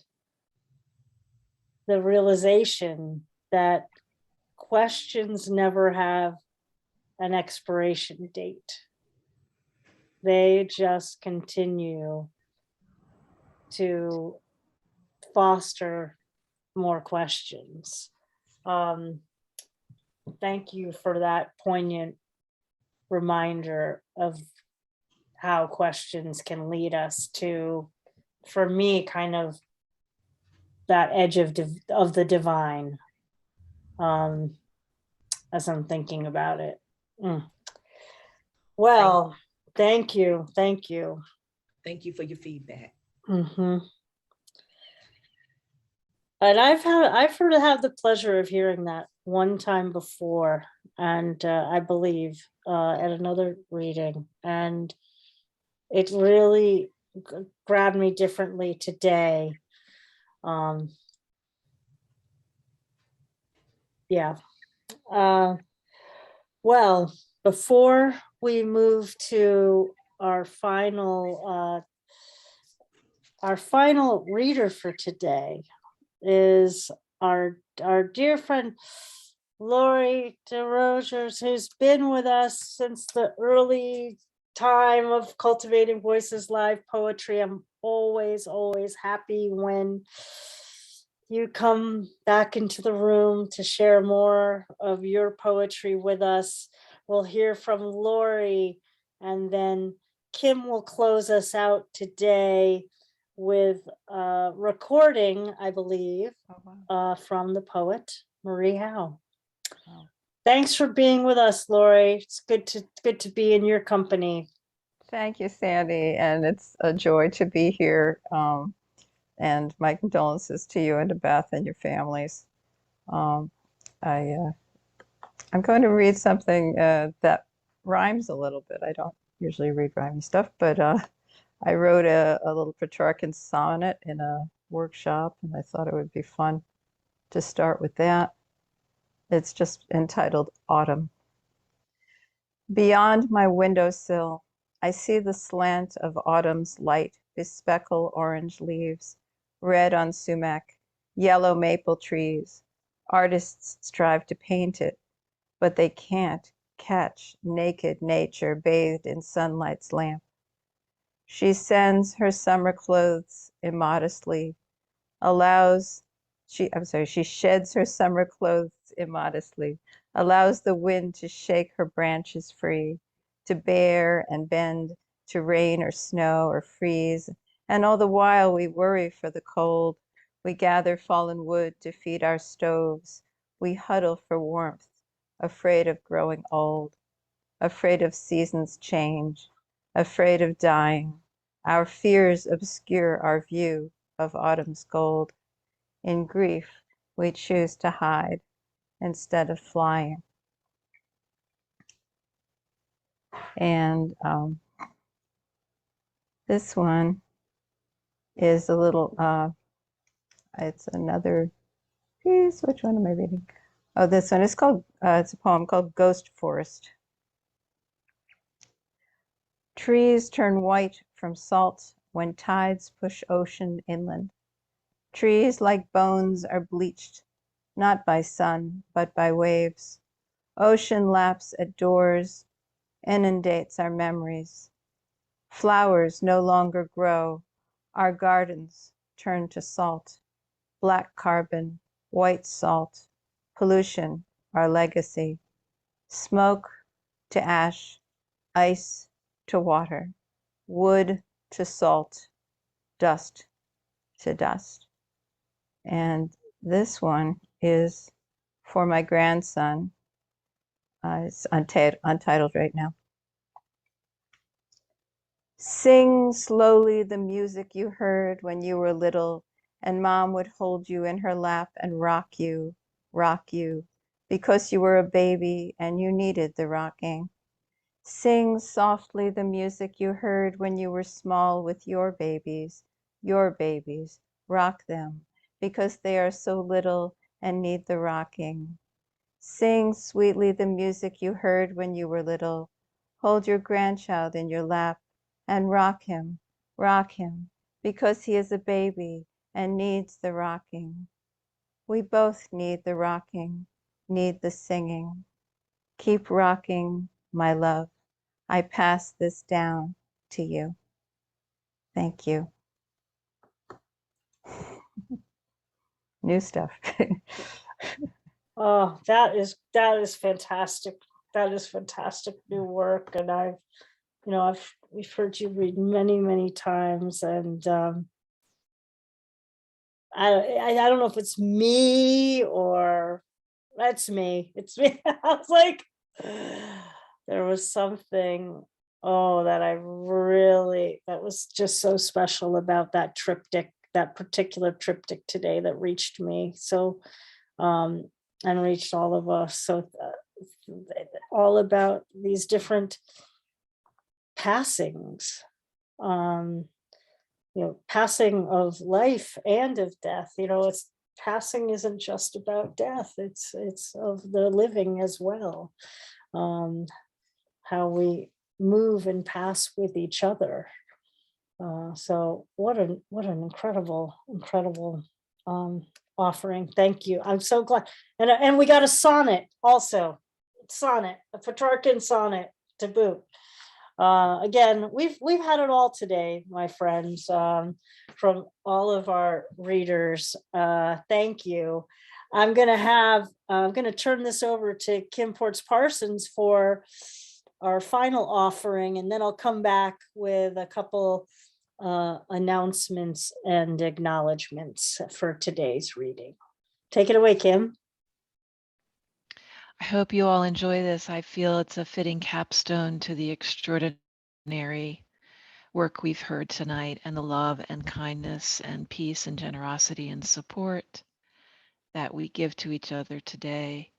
the realization that questions never have an expiration date. They just continue to foster more questions. Thank you for that poignant reminder of how questions can lead us to, for me, kind of that edge of the divine, as I'm thinking about it. Well, thank you.
Thank you for your feedback.
And I've had the pleasure of hearing that one time before, and I believe at another reading, and it really grabbed me differently today. Yeah. Well, before we move to our final reader for today is our dear friend LaToiya Desrosiers, who's been with us since the early time of Cultivating Voices Live Poetry. I'm always happy when you come back into the room to share more of your poetry with us. We'll hear from LaToiya, and then Kim will close us out today with a recording, I believe, from the poet Marie Howe. Thanks for being with us, LaToiya. It's good to be in your company.
Thank you, Sandy, and it's a joy to be here. And my condolences to you and to Beth and your families. I'm going to read something that rhymes a little bit. I don't usually read rhyming stuff, but I wrote a little Petrarchan sonnet in a workshop, and I thought it would be fun to start with that. It's just entitled Autumn. Beyond my windowsill, I see the slant of autumn's light bespeckle orange leaves, red on sumac, yellow maple trees. Artists strive to paint it, but they can't catch naked nature bathed in sunlight's lamp. She sends her summer clothes immodestly, she sheds her summer clothes immodestly, allows the wind to shake her branches free, to bear and bend, to rain or snow or freeze. And all the while we worry for the cold. We gather fallen wood to feed our stoves. We huddle for warmth, afraid of growing old, afraid of seasons change, afraid of dying. Our fears obscure our view of autumn's gold. In grief, we choose to hide instead of flying. And this one is a little, it's another piece. Which one am I reading? Oh, this one is called, it's a poem called Ghost Forest. Trees turn white from salt when tides push ocean inland. Trees like bones are bleached, not by sun, but by waves. Ocean laps at doors, inundates our memories. Flowers no longer grow, our gardens turn to salt. Black carbon, white salt, pollution, our legacy. Smoke to ash, ice to water, wood to salt, dust to dust. And this one is for my grandson. It's untitled right now. Sing slowly the music you heard when you were little, and mom would hold you in her lap and rock you, because you were a baby and you needed the rocking. Sing softly the music you heard when you were small with your babies, rock them, because they are so little and need the rocking. Sing sweetly the music you heard when you were little. Hold your grandchild in your lap and rock him, because he is a baby and needs the rocking. We both need the rocking, need the singing. Keep rocking, my love. I pass this down to you. Thank you. New stuff.
Oh, that is fantastic. That is fantastic new work. And we've heard you read many, many times. And I don't know if it's me or that's me. It's me. I was like, there was something, that was just so special about that triptych, that particular triptych today that reached me. So, and reached all of us. So all about these different passings, passing of life and of death. It's passing isn't just about death. It's of the living as well. How we move and pass with each other. So what an incredible offering. Thank you. I'm so glad. And we got a sonnet also. A Petrarchan sonnet to boot. Again, we've had it all today, my friends, from all of our readers. Thank you. I'm gonna turn this over to Kim Ports Parsons for our final offering, and then I'll come back with a couple announcements and acknowledgements for today's reading. Take it away, Kim.
I hope you all enjoy this. I feel it's a fitting capstone to the extraordinary work we've heard tonight, and the love and kindness and peace and generosity and support that we give to each other today.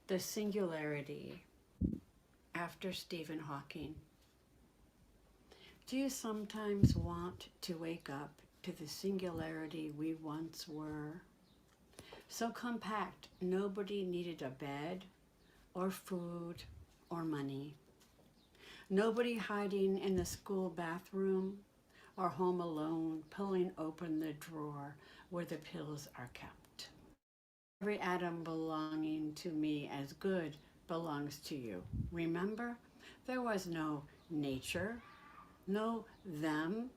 The Singularity, after Stephen Hawking. Do you sometimes want to wake up to the singularity we once were? So compact, nobody needed a bed or food or money. Nobody hiding in the school bathroom or home alone, pulling open the drawer where the pills are kept. Every atom belonging to me as good belongs to you. Remember, there was no nature, no them,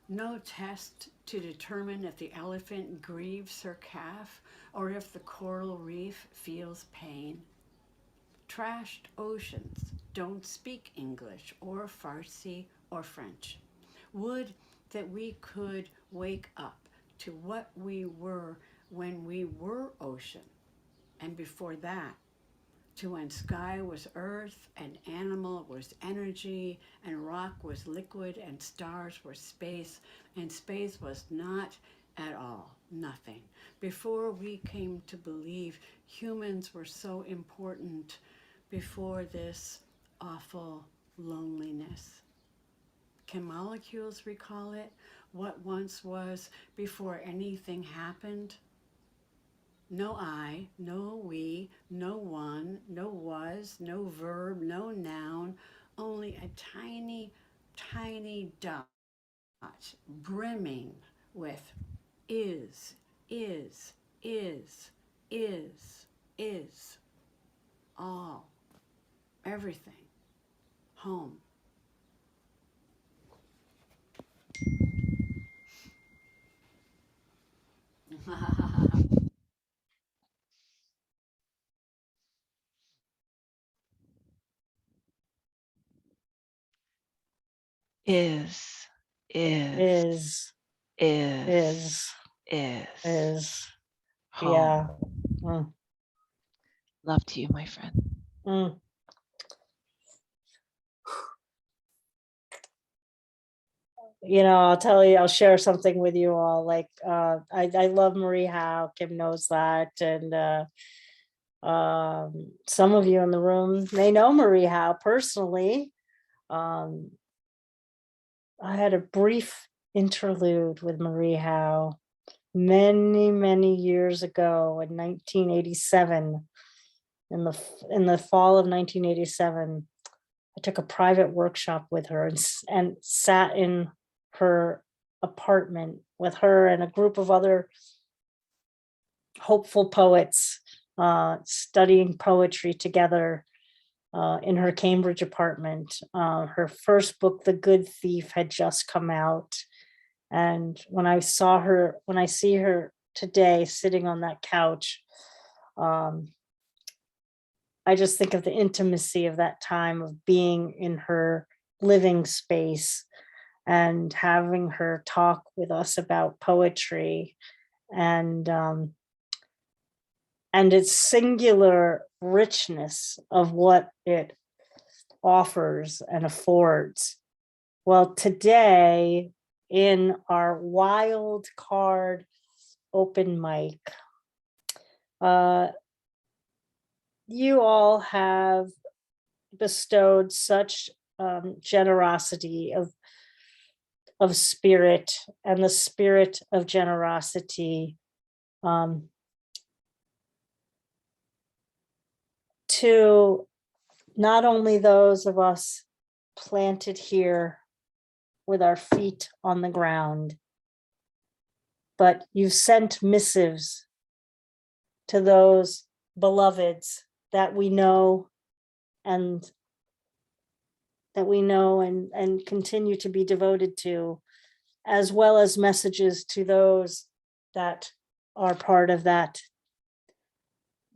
no test to determine if the elephant grieves her calf or if the coral reef feels pain. Trashed oceans don't speak English or Farsi or French. Would that we could wake up to what we were when we were ocean, and before that, to when sky was earth and animal was energy and rock was liquid and stars were space and space was not at all, nothing. Before we came to believe humans were so important, before this awful loneliness. Can molecules recall it? What once was before anything happened? No I, no we, no one, no was, no verb, no noun, only a tiny, tiny dot brimming with is, all, everything, home.
Is.
Yeah.
Home. Love to you, my friend.
I'll share something with you all. Like, I love Marie Howe. Kim knows that. And some of you in the room may know Marie Howe personally. I had a brief interlude with Marie Howe many, many years ago in 1987. In the fall of 1987, I took a private workshop with her and sat in her apartment with her and a group of other hopeful poets, studying poetry together. in her Cambridge apartment. Her first book, The Good Thief, had just come out. And when I see her today sitting on that couch, I just think of the intimacy of that time of being in her living space and having her talk with us about poetry and its singular richness of what it offers and affords. Well, today in our Wildcard open mic, you all have bestowed such generosity of spirit, and the spirit of generosity to not only those of us planted here with our feet on the ground, but you've sent missives to those beloveds that we know and continue to be devoted to, as well as messages to those that are part of that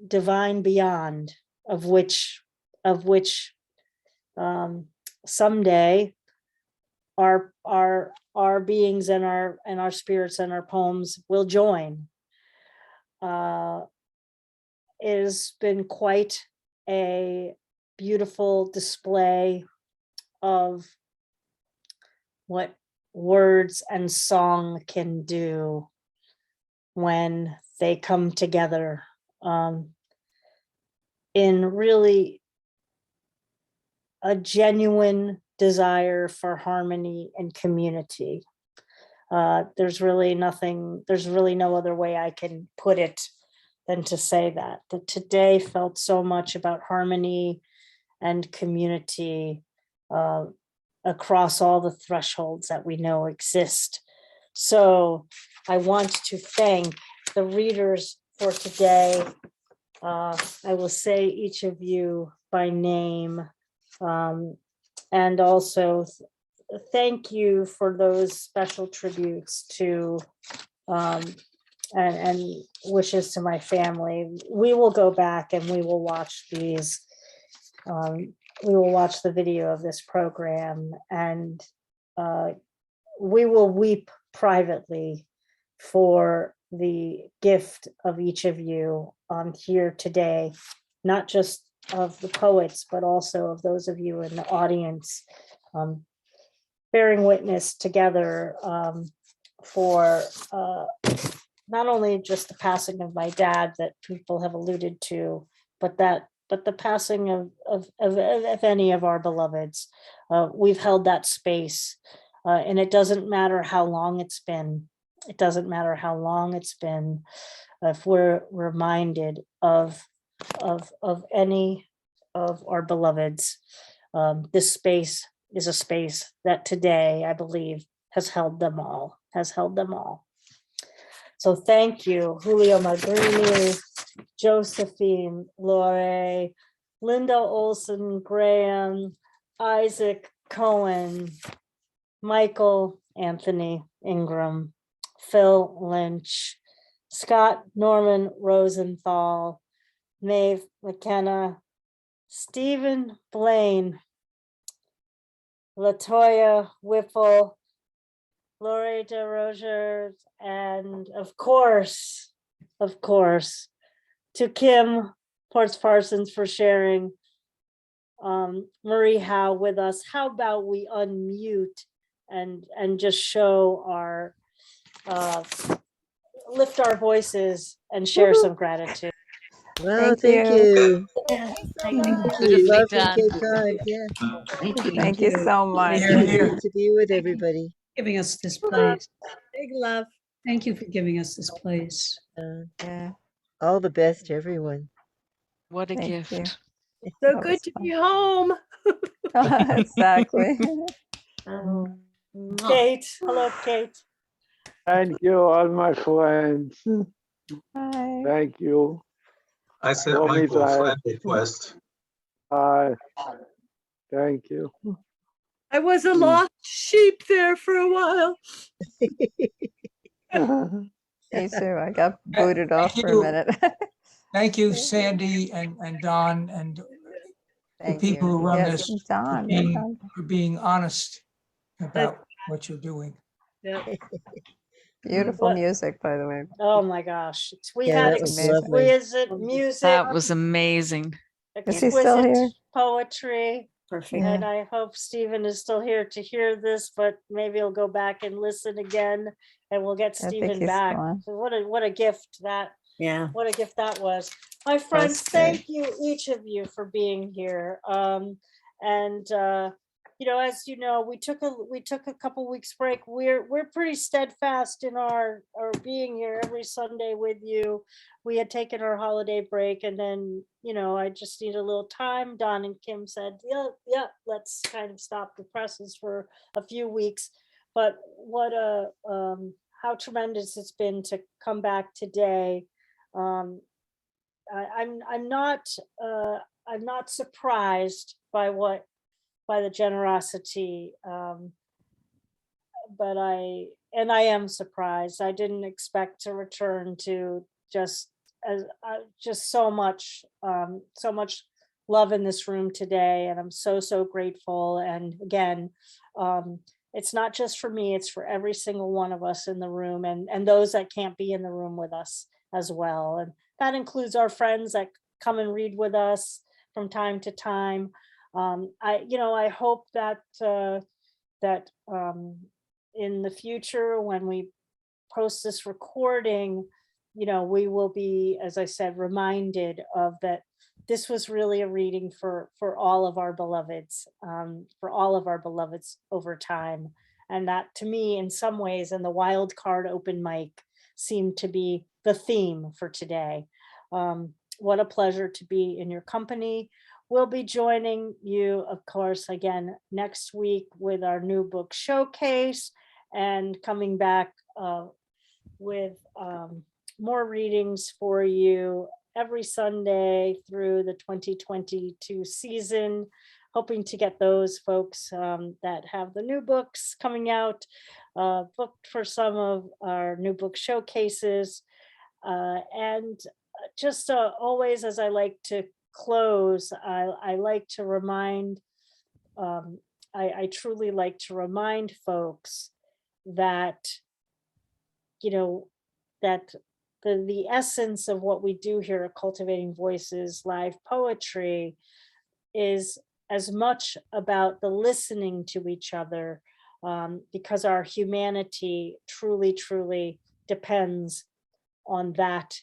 divine beyond, of which someday our beings and our spirits and our poems will join. It has been quite a beautiful display of what words and song can do when they come together in really a genuine desire for harmony and community. There's really no other way I can put it than to say that today felt so much about harmony and community across all the thresholds that we know exist. So I want to thank the readers for today. I will say each of you by name, and also thank you for those special tributes to and wishes to my family. We will go back and we will watch these. We will watch the video of this program, and we will weep privately for the gift of each of you here today, not just of the poets, but also of those of you in the audience, bearing witness together for not only just the passing of my dad that people have alluded to, but the passing of any of our beloveds. We've held that space, and it doesn't matter how long it's been. It doesn't matter how long it's been. If we're reminded of any of our beloveds, this space is a space that today, I believe, has held them all. So thank you, Giulio Magrini, Josephine LoRe, Linda Ohlson, Graham, Isaac, Cohen, Michael, Anthony, Ingram, Phil, Lynch, Scott, Norman, Rosenthal, Maeve McKenna, Stephen, Blane, LaToiya Whipple, Lori Desrosiers, and of course, to Kim Ports Parsons for sharing Marie Howe with us. How about we unmute and just show our lift our voices and share some gratitude.
Well, thank you.
Yeah,
Thank
Beautifully
you. Love from
done.
Cape Cod. Yeah.
Thank you so much.
Great to be with everybody.
Giving us this place. Big love. Thank you for giving us this place.
Yeah.
All the best to everyone.
What a
Thank
gift.
you.
So
That
good
was
to be home.
Exactly.
Kate, hello, Kate.
Thank you, all my friends.
Hi.
Thank you.
I sent
From
Michael a
Israel.
friend request.
Thank you.
I was a lost sheep there for a while.
Me too. I got booted off
Thank
for a
you.
minute.
Thank you, Sandy and Don and the
Thank
people
you.
who run
Yes,
this
Don.
for being honest about what you're doing.
Yeah.
Beautiful
What-
music, by the way.
Oh my gosh. We
Yeah,
had
that was lovely.
exquisite music,
That was amazing.
Is he still here?
exquisite poetry.
Perfect.
And I hope Stephen is still here to hear this, but maybe he'll go back and listen again and we'll get
I think
Stephen
he's
back.
gone.
So what a gift that,
Yeah.
what a gift that was. My friends,
great.
thank you, each of you, for being here. As you know, we took a couple weeks break. We're pretty steadfast in our being here every Sunday with you. We had taken our holiday break, and then I just need a little time. Don and Kim said, yeah, let's kind of stop the presses for a few weeks. But what how tremendous it's been to come back today. I'm not surprised by the generosity, but I am surprised. I didn't expect to return to just so much love in this room today, and I'm so grateful. And again, it's not just for me, it's for every single one of us in the room, and those that can't be in the room with us as well. And that includes our friends that come and read with us from time to time. I hope that in the future, when we post this recording, we will be, as I said, reminded of that this was really a reading for all of our beloveds, over time. And that, to me, in some ways, in the Wildcard open mic, seemed to be the theme for today. What a pleasure to be in your company. We'll be joining you, of course, again next week with our new book showcase, and coming back with more readings for you every Sunday through the 2022 season, hoping to get those folks that have the new books coming out booked for some of our new book showcases. And just always, as I like to close, I like to remind, I truly like to remind folks that, that the essence of what we do here at Cultivating Voices Live Poetry is as much about the listening to each other, because our humanity truly depends on that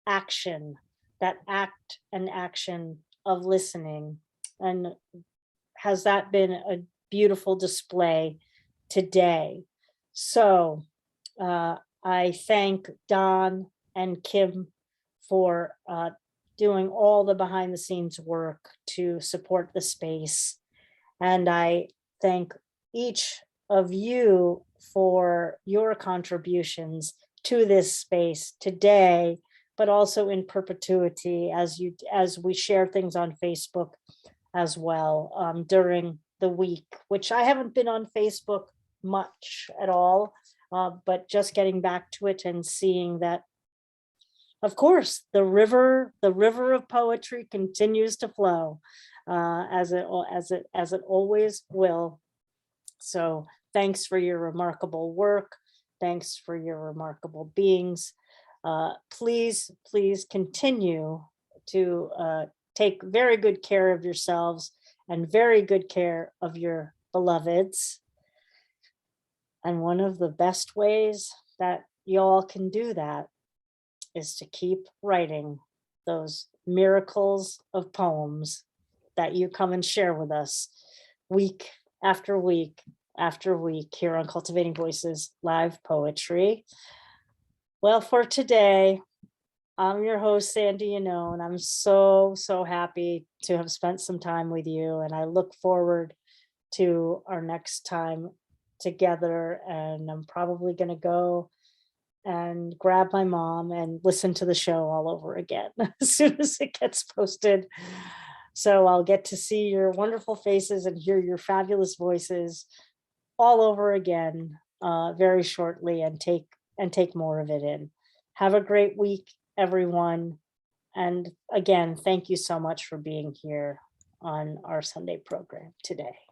action, that act and action of listening. And has that been a beautiful display today? So I thank Don and Kim for doing all the behind the scenes work to support the space. And I thank each of you for your contributions to this space today, but also in perpetuity as we share things on Facebook as well during the week, which I haven't been on Facebook much at all, but just getting back to it and seeing that, of course, the river of poetry continues to flow as it always will. So thanks for your remarkable work. Thanks for your remarkable beings. Please continue to take very good care of yourselves and very good care of your beloveds. And one of the best ways that y'all can do that is to keep writing those miracles of poems that you come and share with us week after week after week here on Cultivating Voices Live Poetry. Well, for today, I'm your host, Sandy Yannone. I'm so happy to have spent some time with you, and I look forward to our next time together. And I'm probably going to go and grab my mom and listen to the show all over again as soon as it gets posted. So I'll get to see your wonderful faces and hear your fabulous voices all over again very shortly, and take more of it in. Have a great week, everyone. And again, thank you so much for being here on our Sunday program today.